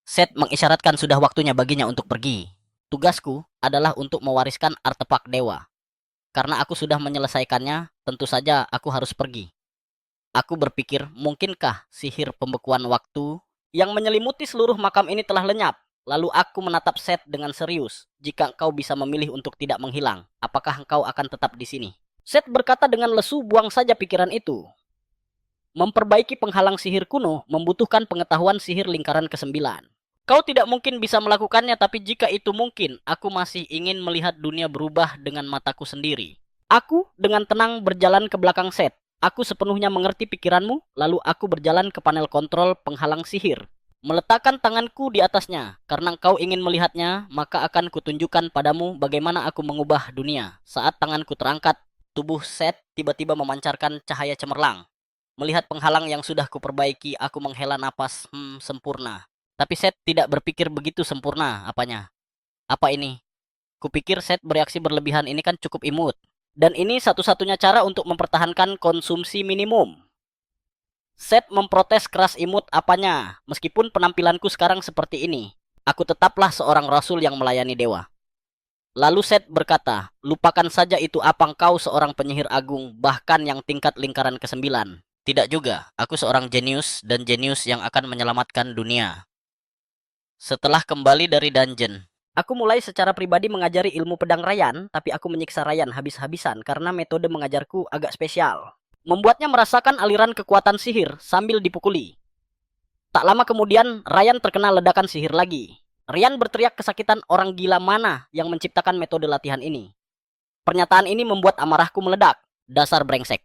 Set mengisyaratkan sudah waktunya baginya untuk pergi. Tugasku adalah untuk mewariskan artefak dewa. Karena aku sudah menyelesaikannya, tentu saja aku harus pergi. Aku berpikir, mungkinkah sihir pembekuan waktu yang menyelimuti seluruh makam ini telah lenyap? Lalu aku menatap Set dengan serius. Jika engkau bisa memilih untuk tidak menghilang, apakah engkau akan tetap di sini? Set berkata dengan lesu, buang saja pikiran itu. Memperbaiki penghalang sihir kuno membutuhkan pengetahuan sihir lingkaran ke-9. Kau tidak mungkin bisa melakukannya, tapi jika itu mungkin, aku masih ingin melihat dunia berubah dengan mataku sendiri. Aku dengan tenang berjalan ke belakang Set. Aku sepenuhnya mengerti pikiranmu, lalu aku berjalan ke panel kontrol penghalang sihir. Meletakkan tanganku di atasnya, karena engkau ingin melihatnya, maka akan kutunjukkan padamu bagaimana aku mengubah dunia. Saat tanganku terangkat, tubuh Set tiba-tiba memancarkan cahaya cemerlang. Melihat penghalang yang sudah kuperbaiki, aku menghela napas, sempurna. Tapi Set tidak berpikir begitu sempurna apanya. Apa ini? Kupikir Set bereaksi berlebihan ini kan cukup imut. Dan ini satu-satunya cara untuk mempertahankan konsumsi minimum. Set memprotes keras, imut apanya? Meskipun penampilanku sekarang seperti ini, aku tetaplah seorang rasul yang melayani dewa. Lalu Set berkata, lupakan saja itu, apa engkau seorang penyihir agung, bahkan yang tingkat lingkaran ke-9? Tidak juga, aku seorang jenius dan jenius yang akan menyelamatkan dunia. Setelah kembali dari dungeon, aku mulai secara pribadi mengajari ilmu pedang Ryan, tapi aku menyiksa Ryan habis-habisan karena metode mengajarku agak spesial. Membuatnya merasakan aliran kekuatan sihir sambil dipukuli. Tak lama kemudian, Ryan terkena ledakan sihir lagi. Ryan berteriak kesakitan, orang gila mana yang menciptakan metode latihan ini? Pernyataan ini membuat amarahku meledak. Dasar brengsek.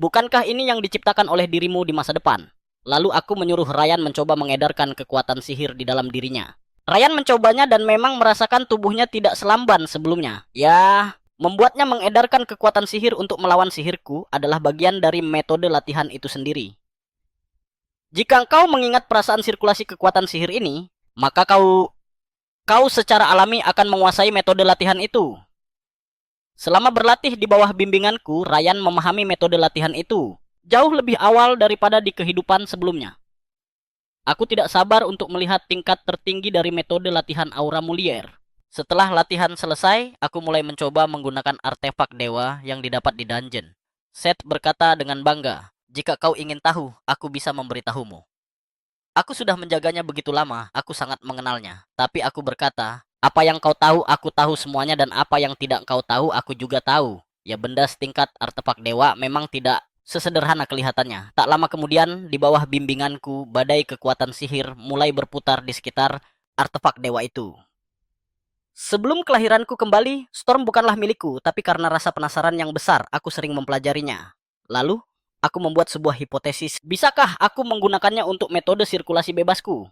Bukankah ini yang diciptakan oleh dirimu di masa depan? Lalu aku menyuruh Ryan mencoba mengedarkan kekuatan sihir di dalam dirinya. Ryan mencobanya dan memang merasakan tubuhnya tidak selamban sebelumnya. Ya, membuatnya mengedarkan kekuatan sihir untuk melawan sihirku adalah bagian dari metode latihan itu sendiri. Jika engkau mengingat perasaan sirkulasi kekuatan sihir ini, maka kau secara alami akan menguasai metode latihan itu. Selama berlatih di bawah bimbinganku, Ryan memahami metode latihan itu jauh lebih awal daripada di kehidupan sebelumnya. Aku tidak sabar untuk melihat tingkat tertinggi dari metode latihan aura mulier. Setelah latihan selesai, aku mulai mencoba menggunakan artefak dewa yang didapat di dungeon. Set berkata dengan bangga, jika kau ingin tahu, aku bisa memberitahumu. Aku sudah menjaganya begitu lama, aku sangat mengenalnya. Tapi aku berkata, apa yang kau tahu, aku tahu semuanya, dan apa yang tidak kau tahu, aku juga tahu. Ya, benda setingkat artefak dewa memang tidak sesederhana kelihatannya. Tak lama kemudian, di bawah bimbinganku, badai kekuatan sihir mulai berputar di sekitar artefak dewa itu. Sebelum kelahiranku kembali, Storm bukanlah milikku, tapi karena rasa penasaran yang besar, aku sering mempelajarinya. Lalu, aku membuat sebuah hipotesis, bisakah aku menggunakannya untuk metode sirkulasi bebasku?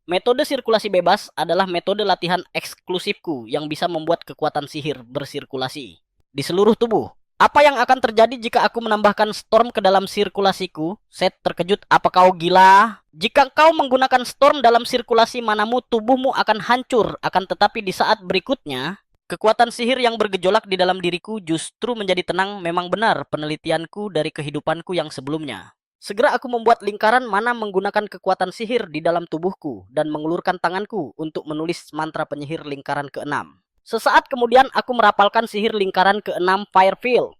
Metode sirkulasi bebas adalah metode latihan eksklusifku yang bisa membuat kekuatan sihir bersirkulasi di seluruh tubuh. Apa yang akan terjadi jika aku menambahkan Storm ke dalam sirkulasiku? Set terkejut, apa kau gila? Jika kau menggunakan Storm dalam sirkulasi manamu, tubuhmu akan hancur. Akan tetapi di saat berikutnya, kekuatan sihir yang bergejolak di dalam diriku justru menjadi tenang. Memang benar penelitianku dari kehidupanku yang sebelumnya. Segera aku membuat lingkaran mana menggunakan kekuatan sihir di dalam tubuhku dan mengulurkan tanganku untuk menulis mantra penyihir lingkaran keenam. Sesaat kemudian aku merapalkan sihir lingkaran keenam Firefield.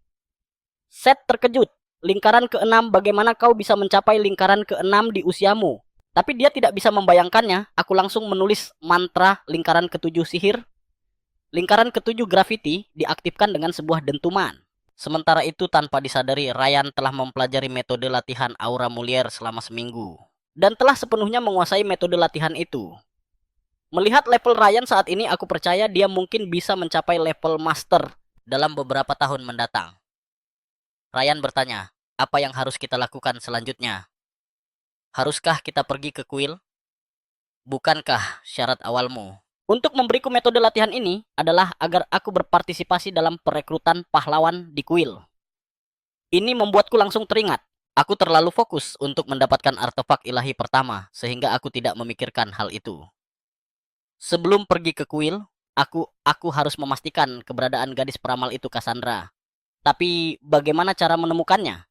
Seth terkejut. Lingkaran keenam, bagaimana kau bisa mencapai lingkaran keenam di usiamu? Tapi dia tidak bisa membayangkannya. Aku langsung menulis mantra lingkaran ketujuh sihir. Lingkaran ketujuh graffiti diaktifkan dengan sebuah dentuman. Sementara itu tanpa disadari, Ryan telah mempelajari metode latihan aura Mulier selama seminggu. Dan telah sepenuhnya menguasai metode latihan itu. Melihat level Ryan saat ini, aku percaya dia mungkin bisa mencapai level master dalam beberapa tahun mendatang. Ryan bertanya, apa yang harus kita lakukan selanjutnya? Haruskah kita pergi ke kuil? Bukankah syarat awalmu untuk memberiku metode latihan ini adalah agar aku berpartisipasi dalam perekrutan pahlawan di kuil? Ini membuatku langsung teringat. Aku terlalu fokus untuk mendapatkan artefak ilahi pertama, sehingga aku tidak memikirkan hal itu. Sebelum pergi ke kuil, aku harus memastikan keberadaan gadis peramal itu, Cassandra. Tapi bagaimana cara menemukannya?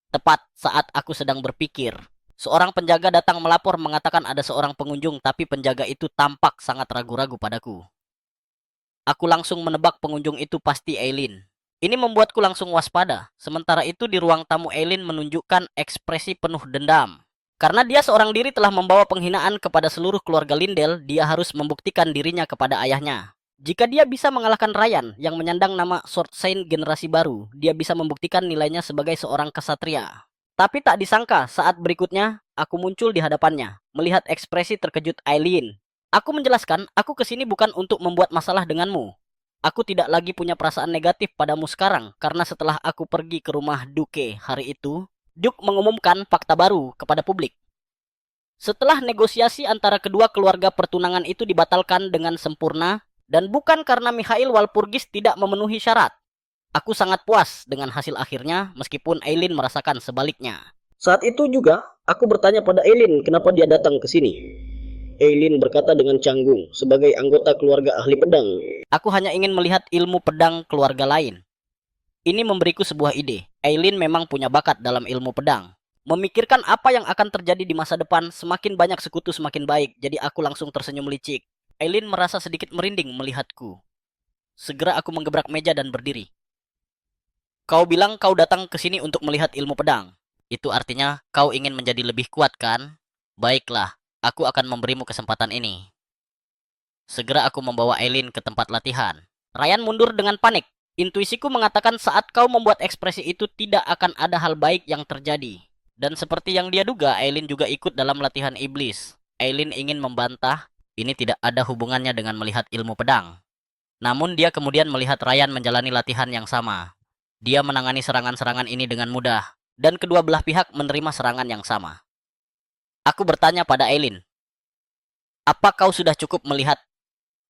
Tepat saat aku sedang berpikir, seorang penjaga datang melapor mengatakan ada seorang pengunjung, tapi penjaga itu tampak sangat ragu-ragu padaku. Aku langsung menebak pengunjung itu pasti Eileen. Ini membuatku langsung waspada. Sementara itu di ruang tamu, Eileen menunjukkan ekspresi penuh dendam. Karena dia seorang diri telah membawa penghinaan kepada seluruh keluarga Lindell, dia harus membuktikan dirinya kepada ayahnya. Jika dia bisa mengalahkan Ryan yang menyandang nama Sword Saint generasi baru, dia bisa membuktikan nilainya sebagai seorang kesatria. Tapi tak disangka saat berikutnya, aku muncul di hadapannya, melihat ekspresi terkejut Eileen. Aku menjelaskan, aku kesini bukan untuk membuat masalah denganmu. Aku tidak lagi punya perasaan negatif padamu sekarang, karena setelah aku pergi ke rumah Duke hari itu, Duke mengumumkan fakta baru kepada publik. Setelah negosiasi antara kedua keluarga, pertunangan itu dibatalkan dengan sempurna, dan bukan karena Mikhail Walpurgis tidak memenuhi syarat. Aku sangat puas dengan hasil akhirnya, meskipun Eileen merasakan sebaliknya. Saat itu juga, aku bertanya pada Eileen kenapa dia datang ke sini. Eileen berkata dengan canggung, sebagai anggota keluarga ahli pedang. Aku hanya ingin melihat ilmu pedang keluarga lain. Ini memberiku sebuah ide. Eileen memang punya bakat dalam ilmu pedang. Memikirkan apa yang akan terjadi di masa depan, semakin banyak sekutu semakin baik, jadi aku langsung tersenyum licik. Eileen merasa sedikit merinding melihatku. Segera aku menggebrak meja dan berdiri. Kau bilang kau datang ke sini untuk melihat ilmu pedang. Itu artinya kau ingin menjadi lebih kuat, kan? Baiklah, aku akan memberimu kesempatan ini. Segera aku membawa Eileen ke tempat latihan. Ryan mundur dengan panik. Intuisiku mengatakan saat kau membuat ekspresi itu tidak akan ada hal baik yang terjadi. Dan seperti yang dia duga, Eileen juga ikut dalam latihan iblis. Eileen ingin membantah, ini tidak ada hubungannya dengan melihat ilmu pedang. Namun dia kemudian melihat Ryan menjalani latihan yang sama. Dia menangani serangan-serangan ini dengan mudah, dan kedua belah pihak menerima serangan yang sama. Aku bertanya pada Eileen, apa kau sudah cukup melihat?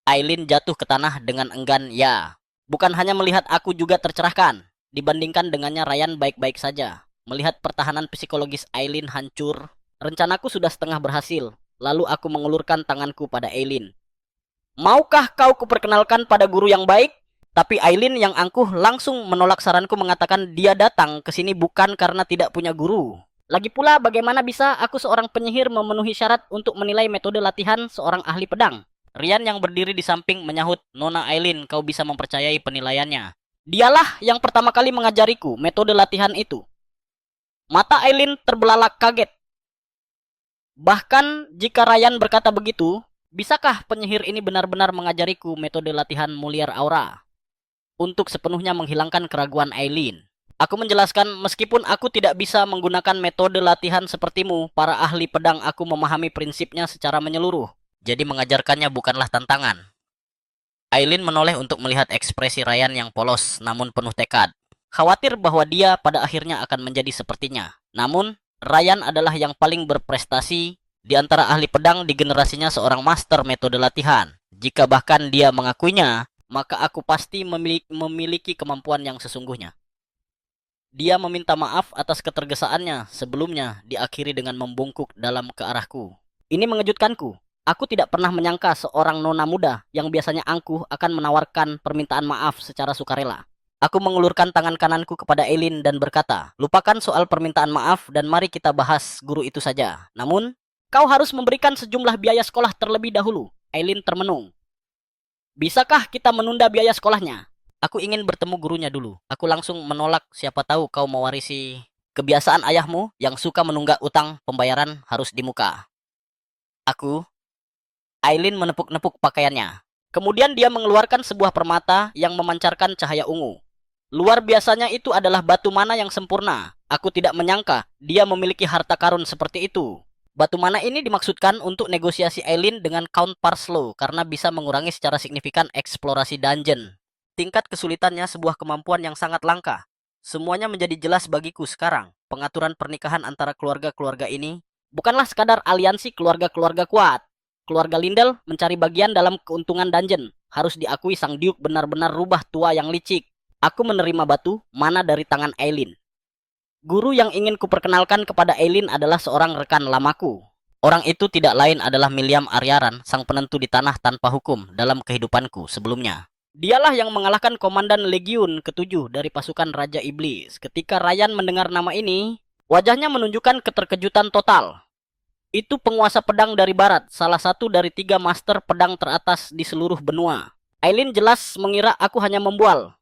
Eileen jatuh ke tanah dengan enggan ya. Bukan hanya melihat, aku juga tercerahkan. Dibandingkan dengannya, Ryan baik-baik saja. Melihat pertahanan psikologis Eileen hancur, rencanaku sudah setengah berhasil. Lalu aku mengulurkan tanganku pada Eileen. Maukah kau kuperkenalkan pada guru yang baik? Tapi Eileen yang angkuh langsung menolak saranku, mengatakan dia datang ke sini bukan karena tidak punya guru. Lagi pula bagaimana bisa aku seorang penyihir memenuhi syarat untuk menilai metode latihan seorang ahli pedang? Ryan yang berdiri di samping menyahut, Nona Eileen, kau bisa mempercayai penilaiannya. Dialah yang pertama kali mengajariku metode latihan itu. Mata Eileen terbelalak kaget. Bahkan jika Ryan berkata begitu, bisakah penyihir ini benar-benar mengajariku metode latihan Mulier Aura? Untuk sepenuhnya menghilangkan keraguan Eileen, aku menjelaskan, meskipun aku tidak bisa menggunakan metode latihan sepertimu, para ahli pedang, aku memahami prinsipnya secara menyeluruh. Jadi mengajarkannya bukanlah tantangan. Eileen menoleh untuk melihat ekspresi Ryan yang polos namun penuh tekad. Khawatir bahwa dia pada akhirnya akan menjadi sepertinya. Namun, Ryan adalah yang paling berprestasi di antara ahli pedang di generasinya, seorang master metode latihan. Jika bahkan dia mengakuinya, maka aku pasti memiliki kemampuan yang sesungguhnya. Dia meminta maaf atas ketergesaannya sebelumnya, diakhiri dengan membungkuk dalam ke arahku. Ini mengejutkanku. Aku tidak pernah menyangka seorang nona muda yang biasanya angkuh akan menawarkan permintaan maaf secara sukarela. Aku mengulurkan tangan kananku kepada Eileen dan berkata, lupakan soal permintaan maaf dan mari kita bahas guru itu saja. Namun, kau harus memberikan sejumlah biaya sekolah terlebih dahulu. Eileen termenung. Bisakah kita menunda biaya sekolahnya? Aku ingin bertemu gurunya dulu. Aku langsung menolak, siapa tahu kau mewarisi kebiasaan ayahmu yang suka menunggak utang pembayaran harus di muka. Eileen menepuk-nepuk pakaiannya. Kemudian dia mengeluarkan sebuah permata yang memancarkan cahaya ungu. Luar biasanya itu adalah batu mana yang sempurna. Aku tidak menyangka dia memiliki harta karun seperti itu. Batu mana ini dimaksudkan untuk negosiasi Eileen dengan Count Parslow karena bisa mengurangi secara signifikan eksplorasi dungeon. Tingkat kesulitannya sebuah kemampuan yang sangat langka. Semuanya menjadi jelas bagiku sekarang. Pengaturan pernikahan antara keluarga-keluarga ini bukanlah sekadar aliansi keluarga-keluarga kuat. Keluarga Lindell mencari bagian dalam keuntungan dungeon. Harus diakui sang Duke benar-benar rubah tua yang licik. Aku menerima batu mana dari tangan Eileen. Guru yang ingin kuperkenalkan kepada Eileen adalah seorang rekan lamaku. Orang itu tidak lain adalah Miliam Aryaran, sang penentu di tanah tanpa hukum dalam kehidupanku sebelumnya. Dialah yang mengalahkan komandan Legiun ke-7 dari pasukan Raja Iblis. Ketika Ryan mendengar nama ini, wajahnya menunjukkan keterkejutan total. Itu penguasa pedang dari barat, salah satu dari 3 master pedang teratas di seluruh benua. Eileen jelas mengira aku hanya membual.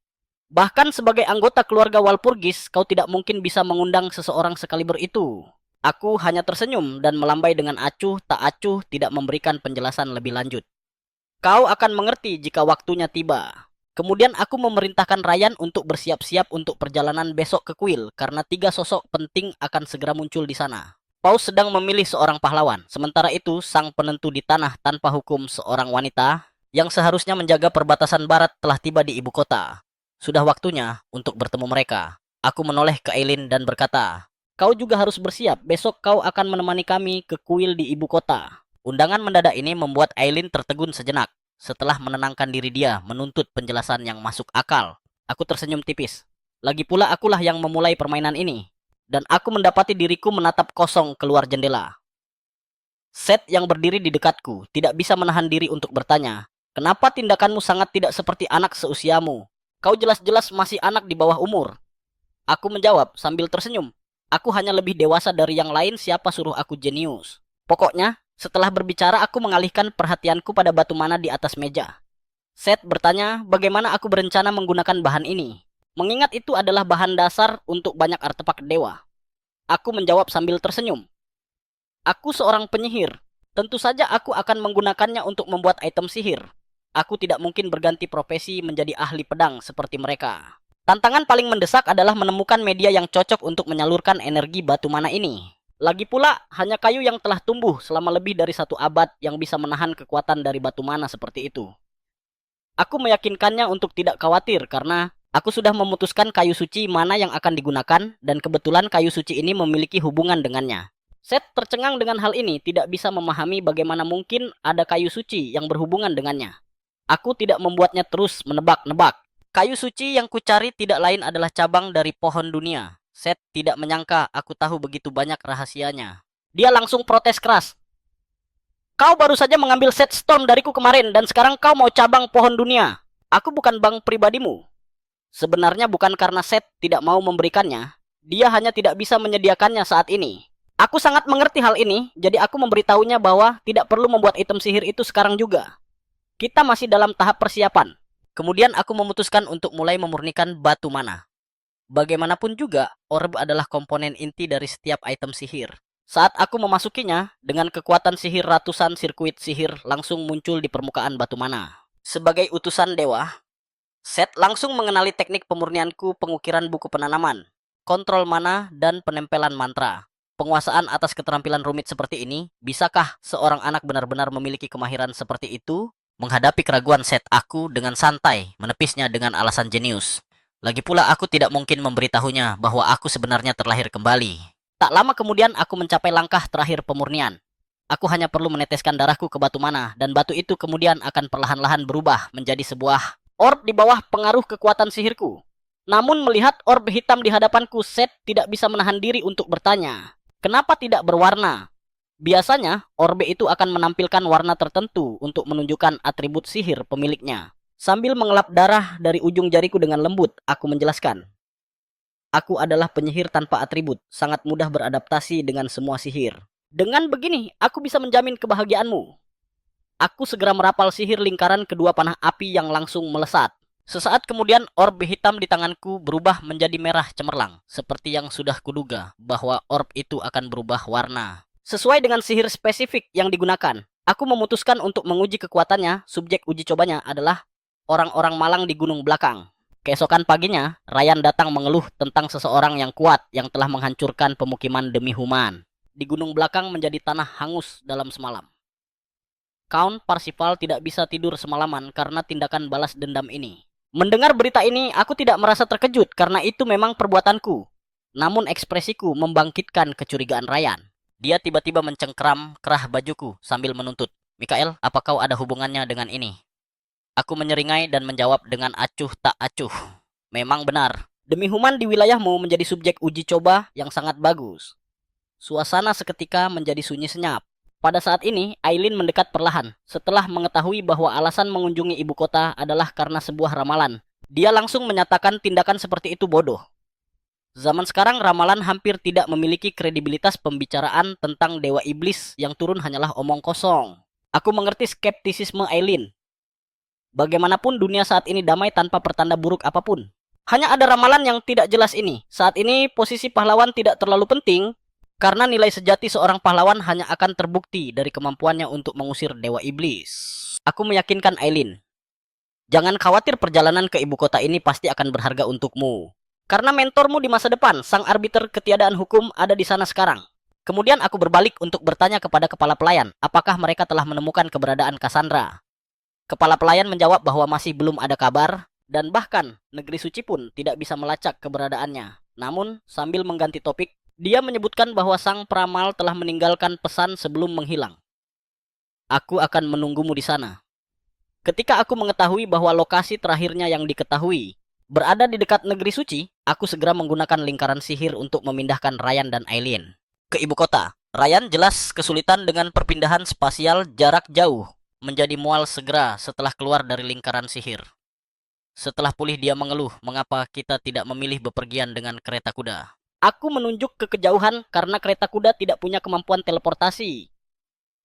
Bahkan sebagai anggota keluarga Walpurgis, kau tidak mungkin bisa mengundang seseorang sekaliber itu. Aku hanya tersenyum dan melambai dengan acuh tak acuh tidak memberikan penjelasan lebih lanjut. Kau akan mengerti jika waktunya tiba. Kemudian aku memerintahkan Ryan untuk bersiap-siap untuk perjalanan besok ke kuil karena 3 sosok penting akan segera muncul di sana. Paus sedang memilih seorang pahlawan. Sementara itu, sang penentu di tanah tanpa hukum seorang wanita yang seharusnya menjaga perbatasan barat telah tiba di ibu kota. Sudah waktunya untuk bertemu mereka. Aku menoleh ke Eileen dan berkata, kau juga harus bersiap, besok kau akan menemani kami ke kuil di ibu kota. Undangan mendadak ini membuat Eileen tertegun sejenak. Setelah menenangkan diri dia menuntut penjelasan yang masuk akal. Aku tersenyum tipis. Lagi pula akulah yang memulai permainan ini. Dan aku mendapati diriku menatap kosong keluar jendela. Seth yang berdiri di dekatku tidak bisa menahan diri untuk bertanya, kenapa tindakanmu sangat tidak seperti anak seusiamu? Kau jelas-jelas masih anak di bawah umur. Aku menjawab sambil tersenyum. Aku hanya lebih dewasa dari yang lain, siapa suruh aku jenius. Pokoknya, setelah berbicara aku mengalihkan perhatianku pada batu mana di atas meja. Seth bertanya bagaimana aku berencana menggunakan bahan ini. Mengingat itu adalah bahan dasar untuk banyak artefak dewa. Aku menjawab sambil tersenyum. Aku seorang penyihir. Tentu saja aku akan menggunakannya untuk membuat item sihir. Aku tidak mungkin berganti profesi menjadi ahli pedang seperti mereka. Tantangan paling mendesak adalah menemukan media yang cocok untuk menyalurkan energi batu mana ini. Lagi pula, hanya kayu yang telah tumbuh selama lebih dari 1 abad yang bisa menahan kekuatan dari batu mana seperti itu. Aku meyakinkannya untuk tidak khawatir karena aku sudah memutuskan kayu suci mana yang akan digunakan dan kebetulan kayu suci ini memiliki hubungan dengannya. Seth tercengang dengan hal ini, tidak bisa memahami bagaimana mungkin ada kayu suci yang berhubungan dengannya. Aku tidak membuatnya terus menebak-nebak. Kayu suci yang kucari tidak lain adalah cabang dari pohon dunia. Seth tidak menyangka aku tahu begitu banyak rahasianya. Dia langsung protes keras. Kau baru saja mengambil set stone dariku kemarin dan sekarang kau mau cabang pohon dunia. Aku bukan bank pribadimu. Sebenarnya bukan karena Seth tidak mau memberikannya. Dia hanya tidak bisa menyediakannya saat ini. Aku sangat mengerti hal ini, jadi aku memberitahunya bahwa tidak perlu membuat item sihir itu sekarang juga. Kita masih dalam tahap persiapan. Kemudian aku memutuskan untuk mulai memurnikan batu mana. Bagaimanapun juga, orb adalah komponen inti dari setiap item sihir. Saat aku memasukinya, dengan kekuatan sihir ratusan sirkuit sihir langsung muncul di permukaan batu mana. Sebagai utusan dewa, Seth langsung mengenali teknik pemurnianku, pengukiran buku penanaman, kontrol mana, dan penempelan mantra. Penguasaan atas keterampilan rumit seperti ini, bisakah seorang anak benar-benar memiliki kemahiran seperti itu? Menghadapi keraguan Seth, aku dengan santai menepisnya dengan alasan jenius. Lagi pula aku tidak mungkin memberitahunya bahwa aku sebenarnya terlahir kembali. Tak lama kemudian aku mencapai langkah terakhir pemurnian. Aku hanya perlu meneteskan darahku ke batu mana dan batu itu kemudian akan perlahan-lahan berubah menjadi sebuah orb di bawah pengaruh kekuatan sihirku. Namun melihat orb hitam di hadapanku, Seth tidak bisa menahan diri untuk bertanya, kenapa tidak berwarna? Biasanya, orbe itu akan menampilkan warna tertentu untuk menunjukkan atribut sihir pemiliknya. Sambil mengelap darah dari ujung jariku dengan lembut, aku menjelaskan. Aku adalah penyihir tanpa atribut, sangat mudah beradaptasi dengan semua sihir. Dengan begini, aku bisa menjamin kebahagiaanmu. Aku segera merapal sihir lingkaran kedua panah api yang langsung melesat. Sesaat kemudian, orb hitam di tanganku berubah menjadi merah cemerlang, seperti yang sudah kuduga bahwa orb itu akan berubah warna. Sesuai dengan sihir spesifik yang digunakan, aku memutuskan untuk menguji kekuatannya. Subjek uji cobanya adalah orang-orang Malang di Gunung Belakang. Keesokan paginya, Ryan datang mengeluh tentang seseorang yang kuat yang telah menghancurkan pemukiman demi Human. Di Gunung Belakang menjadi tanah hangus dalam semalam. Count Parsifal tidak bisa tidur semalaman karena tindakan balas dendam ini. Mendengar berita ini, aku tidak merasa terkejut karena itu memang perbuatanku. Namun ekspresiku membangkitkan kecurigaan Ryan. Dia tiba-tiba mencengkeram kerah bajuku sambil menuntut. Mikael, apa kau ada hubungannya dengan ini? Aku menyeringai dan menjawab dengan acuh tak acuh. Memang benar. Demi Human di wilayahmu menjadi subjek uji coba yang sangat bagus. Suasana seketika menjadi sunyi senyap. Pada saat ini, Aileen mendekat perlahan. Setelah mengetahui bahwa alasan mengunjungi ibu kota adalah karena sebuah ramalan, dia langsung menyatakan tindakan seperti itu bodoh. Zaman sekarang ramalan hampir tidak memiliki kredibilitas. Pembicaraan tentang dewa iblis yang turun hanyalah omong kosong. Aku mengerti skeptisisme Aileen. Bagaimanapun dunia saat ini damai tanpa pertanda buruk apapun. Hanya ada ramalan yang tidak jelas ini. Saat ini posisi pahlawan tidak terlalu penting, karena nilai sejati seorang pahlawan hanya akan terbukti dari kemampuannya untuk mengusir dewa iblis. Aku meyakinkan Aileen. Jangan khawatir, perjalanan ke ibu kota ini pasti akan berharga untukmu. Karena mentormu di masa depan, sang arbiter ketiadaan hukum, ada di sana sekarang. Kemudian aku berbalik untuk bertanya kepada kepala pelayan, apakah mereka telah menemukan keberadaan Cassandra. Kepala pelayan menjawab bahwa masih belum ada kabar, dan bahkan negeri suci pun tidak bisa melacak keberadaannya. Namun, sambil mengganti topik, dia menyebutkan bahwa sang peramal telah meninggalkan pesan sebelum menghilang. Aku akan menunggumu di sana. Ketika aku mengetahui bahwa lokasi terakhirnya yang diketahui berada di dekat negeri suci, aku segera menggunakan lingkaran sihir untuk memindahkan Ryan dan Aileen ke ibu kota. Ryan jelas kesulitan dengan perpindahan spasial jarak jauh. Menjadi mual segera setelah keluar dari lingkaran sihir. Setelah pulih dia mengeluh, mengapa kita tidak memilih bepergian dengan kereta kuda. Aku menunjuk ke kejauhan karena kereta kuda tidak punya kemampuan teleportasi.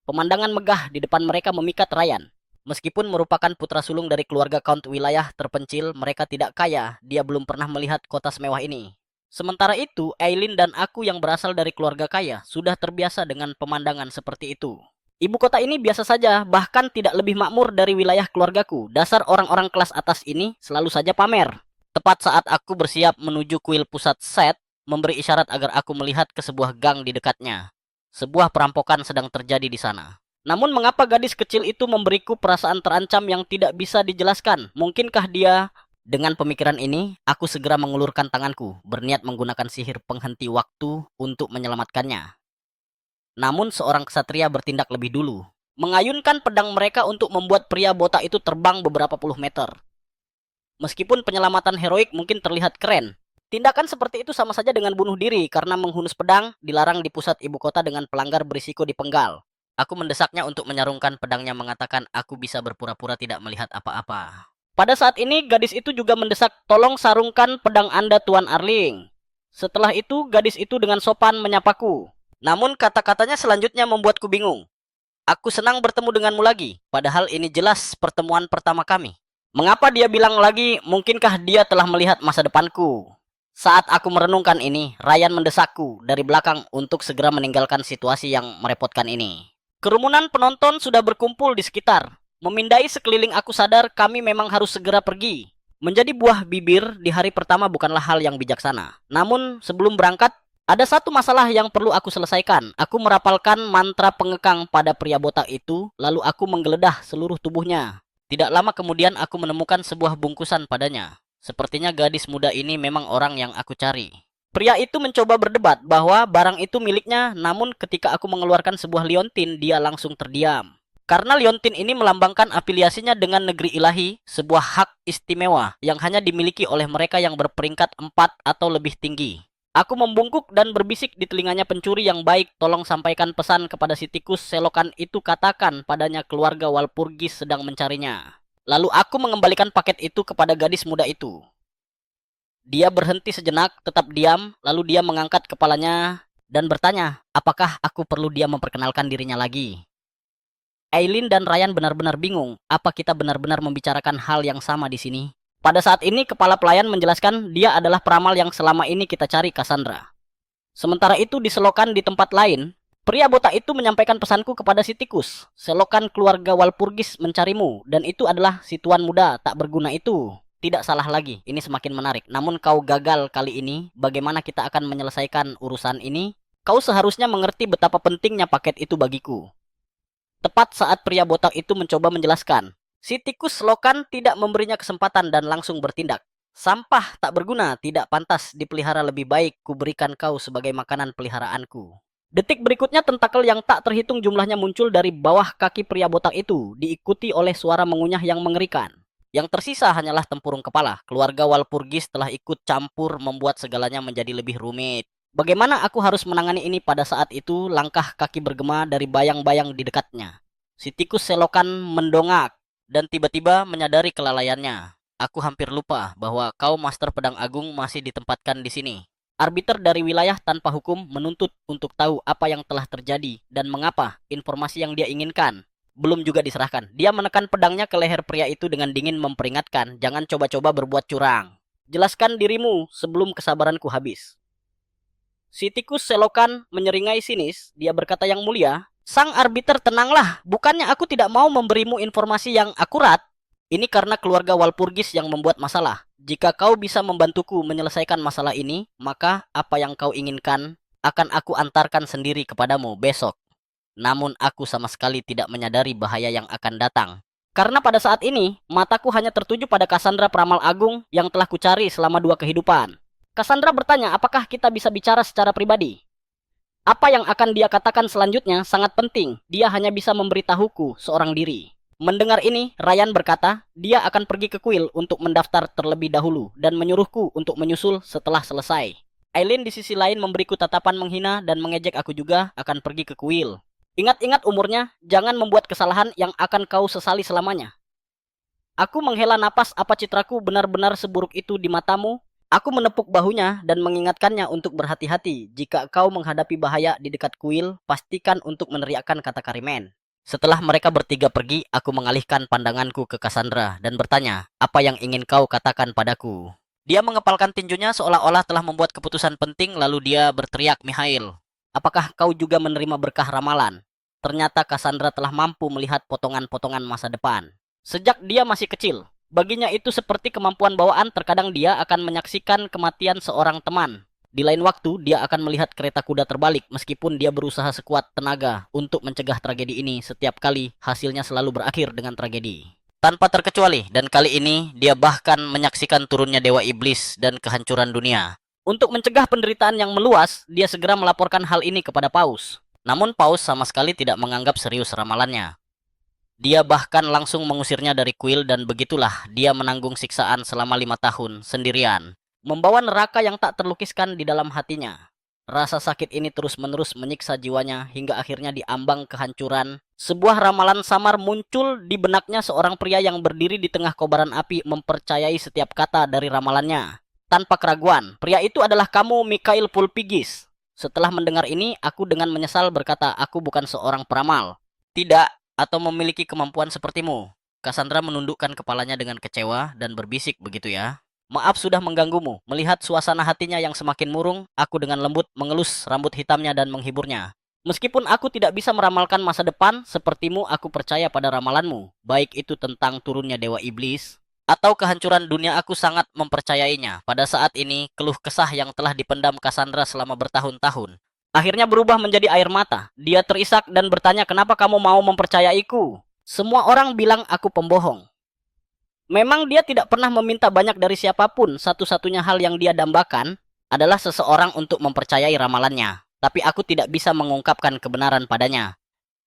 Pemandangan megah di depan mereka memikat Ryan. Meskipun merupakan putra sulung dari keluarga Count wilayah terpencil, mereka tidak kaya. Dia belum pernah melihat kota semewah ini. Sementara itu, Aileen dan aku yang berasal dari keluarga kaya sudah terbiasa dengan pemandangan seperti itu. Ibu kota ini biasa saja, bahkan tidak lebih makmur dari wilayah keluargaku. Dasar orang-orang kelas atas ini selalu saja pamer. Tepat saat aku bersiap menuju kuil pusat Seth, memberi isyarat agar aku melihat ke sebuah gang di dekatnya. Sebuah perampokan sedang terjadi di sana. Namun mengapa gadis kecil itu memberiku perasaan terancam yang tidak bisa dijelaskan? Mungkinkah dia... Dengan pemikiran ini, aku segera mengulurkan tanganku, berniat menggunakan sihir penghenti waktu untuk menyelamatkannya. Namun seorang ksatria bertindak lebih dulu, mengayunkan pedang mereka untuk membuat pria botak itu terbang beberapa puluh meter. Meskipun penyelamatan heroik mungkin terlihat keren, tindakan seperti itu sama saja dengan bunuh diri karena menghunus pedang dilarang di pusat ibu kota dengan pelanggar berisiko dipenggal. Aku mendesaknya untuk menyarungkan pedangnya, mengatakan aku bisa berpura-pura tidak melihat apa-apa. Pada saat ini gadis itu juga mendesak, tolong sarungkan pedang Anda Tuan Arling. Setelah itu gadis itu dengan sopan menyapaku. Namun kata-katanya selanjutnya membuatku bingung. Aku senang bertemu denganmu lagi, padahal ini jelas pertemuan pertama kami. Mengapa dia bilang lagi, mungkinkah dia telah melihat masa depanku? Saat aku merenungkan ini, Ryan mendesakku dari belakang untuk segera meninggalkan situasi yang merepotkan ini. Kerumunan penonton sudah berkumpul di sekitar. Memindai sekeliling aku sadar kami memang harus segera pergi. Menjadi buah bibir di hari pertama bukanlah hal yang bijaksana. Namun sebelum berangkat, ada satu masalah yang perlu aku selesaikan. Aku merapalkan mantra pengekang pada pria botak itu, lalu aku menggeledah seluruh tubuhnya. Tidak lama kemudian aku menemukan sebuah bungkusan padanya. Sepertinya gadis muda ini memang orang yang aku cari. Pria itu mencoba berdebat bahwa barang itu miliknya, namun ketika aku mengeluarkan sebuah liontin, dia langsung terdiam. Karena liontin ini melambangkan afiliasinya dengan negeri ilahi, sebuah hak istimewa yang hanya dimiliki oleh mereka yang berperingkat 4 atau lebih tinggi. Aku membungkuk dan berbisik di telinganya, pencuri yang baik, tolong sampaikan pesan kepada si tikus selokan itu, katakan padanya keluarga Walpurgis sedang mencarinya. Lalu aku mengembalikan paket itu kepada gadis muda itu. Dia berhenti sejenak, tetap diam, lalu dia mengangkat kepalanya dan bertanya, apakah aku perlu dia memperkenalkan dirinya lagi? Aileen dan Ryan benar-benar bingung, apa kita benar-benar membicarakan hal yang sama di sini? Pada saat ini, kepala pelayan menjelaskan dia adalah peramal yang selama ini kita cari, Cassandra. Sementara itu di selokan di tempat lain, pria botak itu menyampaikan pesanku kepada si tikus. Selokan keluarga Walpurgis mencarimu, dan itu adalah si tuan muda tak berguna itu. Tidak salah lagi, ini semakin menarik. Namun kau gagal kali ini, bagaimana kita akan menyelesaikan urusan ini? Kau seharusnya mengerti betapa pentingnya paket itu bagiku. Tepat saat pria botak itu mencoba menjelaskan, si tikus selokan tidak memberinya kesempatan dan langsung bertindak. Sampah tak berguna, tidak pantas dipelihara, lebih baik kuberikan kau sebagai makanan peliharaanku. Detik berikutnya tentakel yang tak terhitung jumlahnya muncul dari bawah kaki pria botak itu, diikuti oleh suara mengunyah yang mengerikan. Yang tersisa hanyalah tempurung kepala. Keluarga Walpurgis telah ikut campur membuat segalanya menjadi lebih rumit. Bagaimana aku harus menangani ini? Pada saat itu, langkah kaki bergema dari bayang-bayang di dekatnya. Si tikus selokan mendongak dan tiba-tiba menyadari kelalaiannya. Aku hampir lupa bahwa kau Master Pedang Agung masih ditempatkan di sini. Arbiter dari wilayah tanpa hukum menuntut untuk tahu apa yang telah terjadi dan mengapa informasi yang dia inginkan belum juga diserahkan. Dia menekan pedangnya ke leher pria itu dengan dingin memperingatkan, jangan coba-coba berbuat curang. Jelaskan dirimu sebelum kesabaranku habis. Si tikus selokan menyeringai sinis, dia berkata, yang mulia, sang arbiter tenanglah, bukannya aku tidak mau memberimu informasi yang akurat. Ini karena keluarga Walpurgis yang membuat masalah. Jika kau bisa membantuku menyelesaikan masalah ini, maka apa yang kau inginkan akan aku antarkan sendiri kepadamu besok. Namun aku sama sekali tidak menyadari bahaya yang akan datang. Karena pada saat ini, mataku hanya tertuju pada Cassandra peramal agung yang telah kucari selama 2 kehidupan. Cassandra bertanya, apakah kita bisa bicara secara pribadi? Apa yang akan dia katakan selanjutnya sangat penting. Dia hanya bisa memberitahuku seorang diri. Mendengar ini, Ryan berkata, dia akan pergi ke kuil untuk mendaftar terlebih dahulu dan menyuruhku untuk menyusul setelah selesai. Aileen di sisi lain memberiku tatapan menghina dan mengejek. Aku juga akan pergi ke kuil. Ingat-ingat umurnya, jangan membuat kesalahan yang akan kau sesali selamanya. Aku menghela napas, apa citraku benar-benar seburuk itu di matamu? Aku menepuk bahunya dan mengingatkannya untuk berhati-hati. Jika kau menghadapi bahaya di dekat kuil, pastikan untuk meneriakkan kata Karimen. Setelah mereka bertiga pergi, aku mengalihkan pandanganku ke Cassandra dan bertanya, apa yang ingin kau katakan padaku? Dia mengepalkan tinjunya seolah-olah telah membuat keputusan penting, lalu dia berteriak, Mikhail, apakah kau juga menerima berkah ramalan? Ternyata Cassandra telah mampu melihat potongan-potongan masa depan. Sejak dia masih kecil, baginya itu seperti kemampuan bawaan. Terkadang dia akan menyaksikan kematian seorang teman. Di lain waktu, dia akan melihat kereta kuda terbalik meskipun dia berusaha sekuat tenaga untuk mencegah tragedi ini. Setiap kali, hasilnya selalu berakhir dengan tragedi. Tanpa terkecuali, dan kali ini, dia bahkan menyaksikan turunnya Dewa Iblis dan kehancuran dunia. Untuk mencegah penderitaan yang meluas, dia segera melaporkan hal ini kepada Paus. Namun Paus sama sekali tidak menganggap serius ramalannya. Dia bahkan langsung mengusirnya dari kuil dan begitulah dia menanggung siksaan selama 5 tahun sendirian. Membawa neraka yang tak terlukiskan di dalam hatinya. Rasa sakit ini terus-menerus menyiksa jiwanya hingga akhirnya di ambang kehancuran. Sebuah ramalan samar muncul di benaknya seorang pria yang berdiri di tengah kobaran api mempercayai setiap kata dari ramalannya. Tanpa keraguan, pria itu adalah kamu, Mikhail Pulpigis. Setelah mendengar ini, aku dengan menyesal berkata, aku bukan seorang peramal. Tidak, atau memiliki kemampuan sepertimu. Cassandra menundukkan kepalanya dengan kecewa dan berbisik, begitu ya. Maaf sudah mengganggumu. Melihat suasana hatinya yang semakin murung, aku dengan lembut mengelus rambut hitamnya dan menghiburnya. Meskipun aku tidak bisa meramalkan masa depan, sepertimu aku percaya pada ramalanmu. Baik itu tentang turunnya Dewa Iblis, atau kehancuran dunia, aku sangat mempercayainya. Pada saat ini, keluh kesah yang telah dipendam Cassandra selama bertahun-tahun akhirnya berubah menjadi air mata. Dia terisak dan bertanya, kenapa kamu mau mempercayaiku? Semua orang bilang aku pembohong. Memang dia tidak pernah meminta banyak dari siapapun. Satu-satunya hal yang dia dambakan adalah seseorang untuk mempercayai ramalannya. Tapi aku tidak bisa mengungkapkan kebenaran padanya.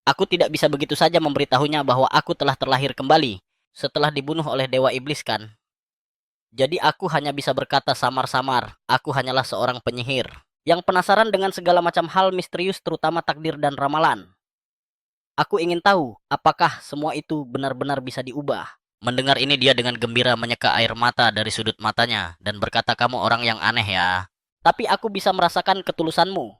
Aku tidak bisa begitu saja memberitahunya bahwa aku telah terlahir kembali setelah dibunuh oleh Dewa Iblis, kan? Jadi aku hanya bisa berkata samar-samar, aku hanyalah seorang penyihir yang penasaran dengan segala macam hal misterius, terutama takdir dan ramalan. Aku ingin tahu apakah semua itu benar-benar bisa diubah. Mendengar ini dia dengan gembira menyeka air mata dari sudut matanya dan berkata, kamu orang yang aneh ya. Tapi aku bisa merasakan ketulusanmu.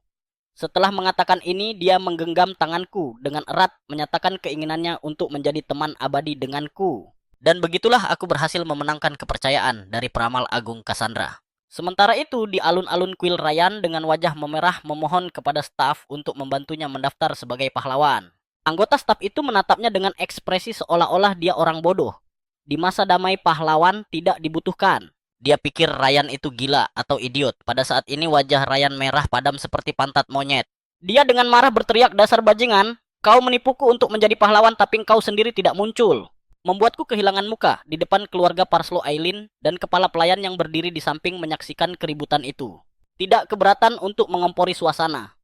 Setelah mengatakan ini, dia menggenggam tanganku dengan erat, menyatakan keinginannya untuk menjadi teman abadi denganku. Dan begitulah aku berhasil memenangkan kepercayaan dari peramal agung Cassandra. Sementara itu, di alun-alun kuil Ryan dengan wajah memerah memohon kepada staf untuk membantunya mendaftar sebagai pahlawan. Anggota staf itu menatapnya dengan ekspresi seolah-olah dia orang bodoh. Di masa damai pahlawan tidak dibutuhkan. Dia pikir Ryan itu gila atau idiot. Pada saat ini wajah Ryan merah padam seperti pantat monyet. Dia dengan marah berteriak, dasar bajingan, kau menipuku untuk menjadi pahlawan tapi kau sendiri tidak muncul. Membuatku kehilangan muka di depan keluarga Parslow Aileen dan kepala pelayan yang berdiri di samping menyaksikan keributan itu. Tidak keberatan untuk mengompori suasana.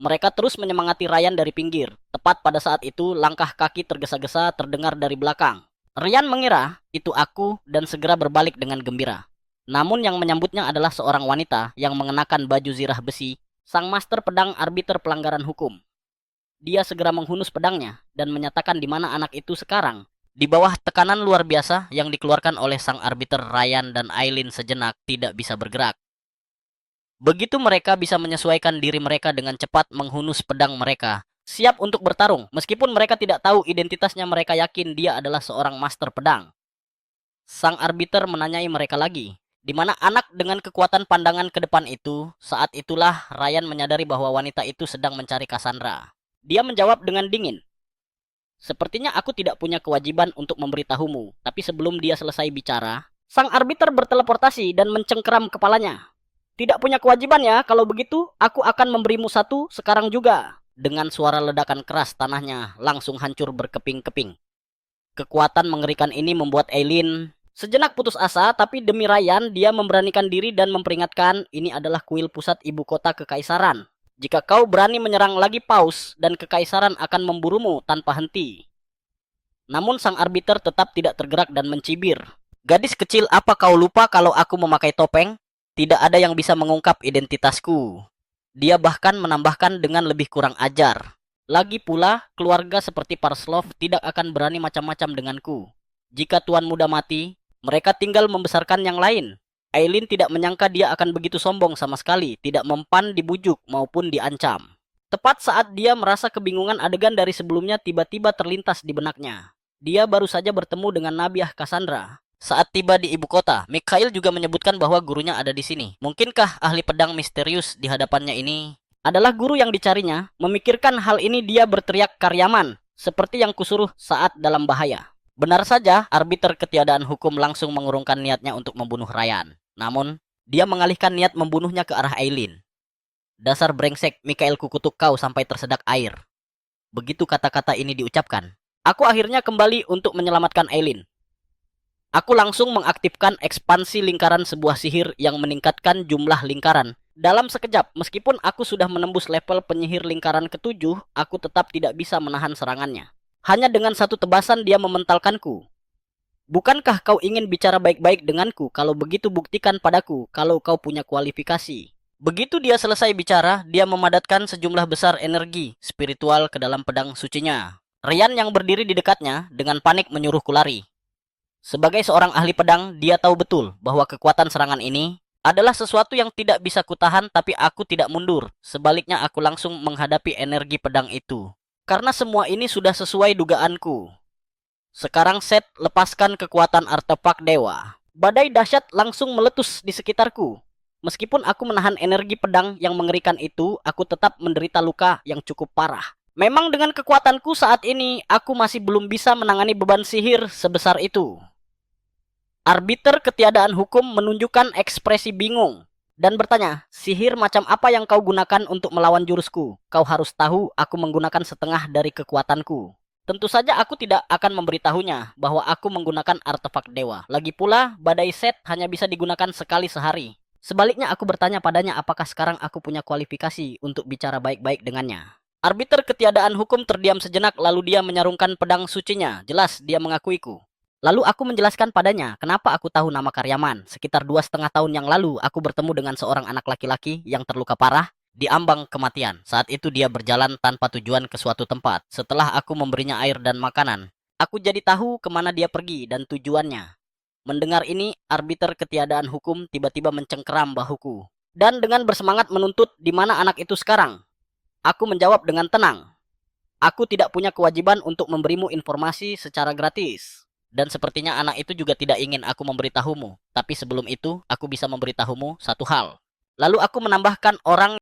Mereka terus menyemangati Ryan dari pinggir. Tepat pada saat itu, langkah kaki tergesa-gesa terdengar dari belakang. Ryan mengira itu aku dan segera berbalik dengan gembira. Namun yang menyambutnya adalah seorang wanita yang mengenakan baju zirah besi, sang master pedang arbiter pelanggaran hukum. Dia segera menghunus pedangnya dan menyatakan di mana anak itu sekarang. Di bawah tekanan luar biasa yang dikeluarkan oleh sang arbiter, Ryan dan Aileen sejenak tidak bisa bergerak. Begitu mereka bisa menyesuaikan diri mereka dengan cepat menghunus pedang mereka, siap untuk bertarung. Meskipun mereka tidak tahu identitasnya, mereka yakin dia adalah seorang master pedang. Sang arbiter menanyai mereka lagi, di mana anak dengan kekuatan pandangan ke depan itu. Saat itulah Ryan menyadari bahwa wanita itu sedang mencari Cassandra. Dia menjawab dengan dingin, sepertinya aku tidak punya kewajiban untuk memberitahumu. Tapi sebelum dia selesai bicara, sang arbiter berteleportasi dan mencengkeram kepalanya. Tidak punya kewajiban ya, kalau begitu aku akan memberimu satu sekarang juga. Dengan suara ledakan keras, tanahnya langsung hancur berkeping-keping. Kekuatan mengerikan ini membuat Aileen sejenak putus asa, tapi demi Ryan, dia memberanikan diri dan memperingatkan ini adalah kuil pusat ibu kota kekaisaran. Jika kau berani menyerang lagi, Paus dan kekaisaran akan memburumu tanpa henti. Namun sang arbiter tetap tidak tergerak dan mencibir. Gadis kecil, apa kau lupa kalau aku memakai topeng? Tidak ada yang bisa mengungkap identitasku. Dia bahkan menambahkan dengan lebih kurang ajar. Lagi pula, keluarga seperti Parslow tidak akan berani macam-macam denganku. Jika tuan muda mati, mereka tinggal membesarkan yang lain. Aileen tidak menyangka dia akan begitu sombong sama sekali, tidak mempan dibujuk maupun diancam. Tepat saat dia merasa kebingungan, adegan dari sebelumnya tiba-tiba terlintas di benaknya. Dia baru saja bertemu dengan Nabiah Cassandra. Saat tiba di ibu kota, Mikhail juga menyebutkan bahwa gurunya ada di sini. Mungkinkah ahli pedang misterius di hadapannya ini adalah guru yang dicarinya? Memikirkan hal ini, dia berteriak, Karyaman, seperti yang kusuruh saat dalam bahaya. Benar saja, arbiter ketiadaan hukum langsung mengurungkan niatnya untuk membunuh Ryan. Namun, dia mengalihkan niat membunuhnya ke arah Aileen. Dasar brengsek, Mikhail, kukutuk kau sampai tersedak air. Begitu kata-kata ini diucapkan, aku akhirnya kembali untuk menyelamatkan Aileen. Aku langsung mengaktifkan ekspansi lingkaran sebuah sihir yang meningkatkan jumlah lingkaran. Dalam sekejap, meskipun aku sudah menembus level penyihir lingkaran ke-7, aku tetap tidak bisa menahan serangannya. Hanya dengan satu tebasan dia mementalkanku. Bukankah kau ingin bicara baik-baik denganku? Kalau begitu buktikan padaku kalau kau punya kualifikasi. Begitu dia selesai bicara, dia memadatkan sejumlah besar energi spiritual ke dalam pedang sucinya. Ryan yang berdiri di dekatnya dengan panik menyuruhku lari. Sebagai seorang ahli pedang, dia tahu betul bahwa kekuatan serangan ini adalah sesuatu yang tidak bisa kutahan, tapi aku tidak mundur. Sebaliknya, aku langsung menghadapi energi pedang itu. Karena semua ini sudah sesuai dugaanku. Sekarang Set, lepaskan kekuatan artefak dewa. Badai dahsyat langsung meletus di sekitarku. Meskipun aku menahan energi pedang yang mengerikan itu, aku tetap menderita luka yang cukup parah. Memang dengan kekuatanku saat ini, aku masih belum bisa menangani beban sihir sebesar itu. Arbiter ketiadaan hukum menunjukkan ekspresi bingung dan bertanya, sihir macam apa yang kau gunakan untuk melawan jurusku? Kau harus tahu aku menggunakan setengah dari kekuatanku. Tentu saja aku tidak akan memberitahunya bahwa aku menggunakan artefak dewa. Lagi pula, badai Set hanya bisa digunakan sekali sehari. Sebaliknya aku bertanya padanya apakah sekarang aku punya kualifikasi untuk bicara baik-baik dengannya. Arbiter ketiadaan hukum terdiam sejenak lalu dia menyarungkan pedang sucinya. Jelas dia mengakuiku. Lalu aku menjelaskan padanya kenapa aku tahu nama Karyaman. Sekitar 2,5 tahun yang lalu aku bertemu dengan seorang anak laki-laki yang terluka parah di ambang kematian. Saat itu dia berjalan tanpa tujuan ke suatu tempat. Setelah aku memberinya air dan makanan, Aku jadi tahu kemana dia pergi dan tujuannya. Mendengar ini, arbiter ketiadaan hukum tiba-tiba mencengkeram bahuku. Dan dengan bersemangat menuntut di mana anak itu sekarang. Aku menjawab dengan tenang. Aku tidak punya kewajiban untuk memberimu informasi secara gratis. Dan sepertinya anak itu juga tidak ingin aku memberitahumu. Tapi sebelum itu, aku bisa memberitahumu satu hal. Lalu aku menambahkan orang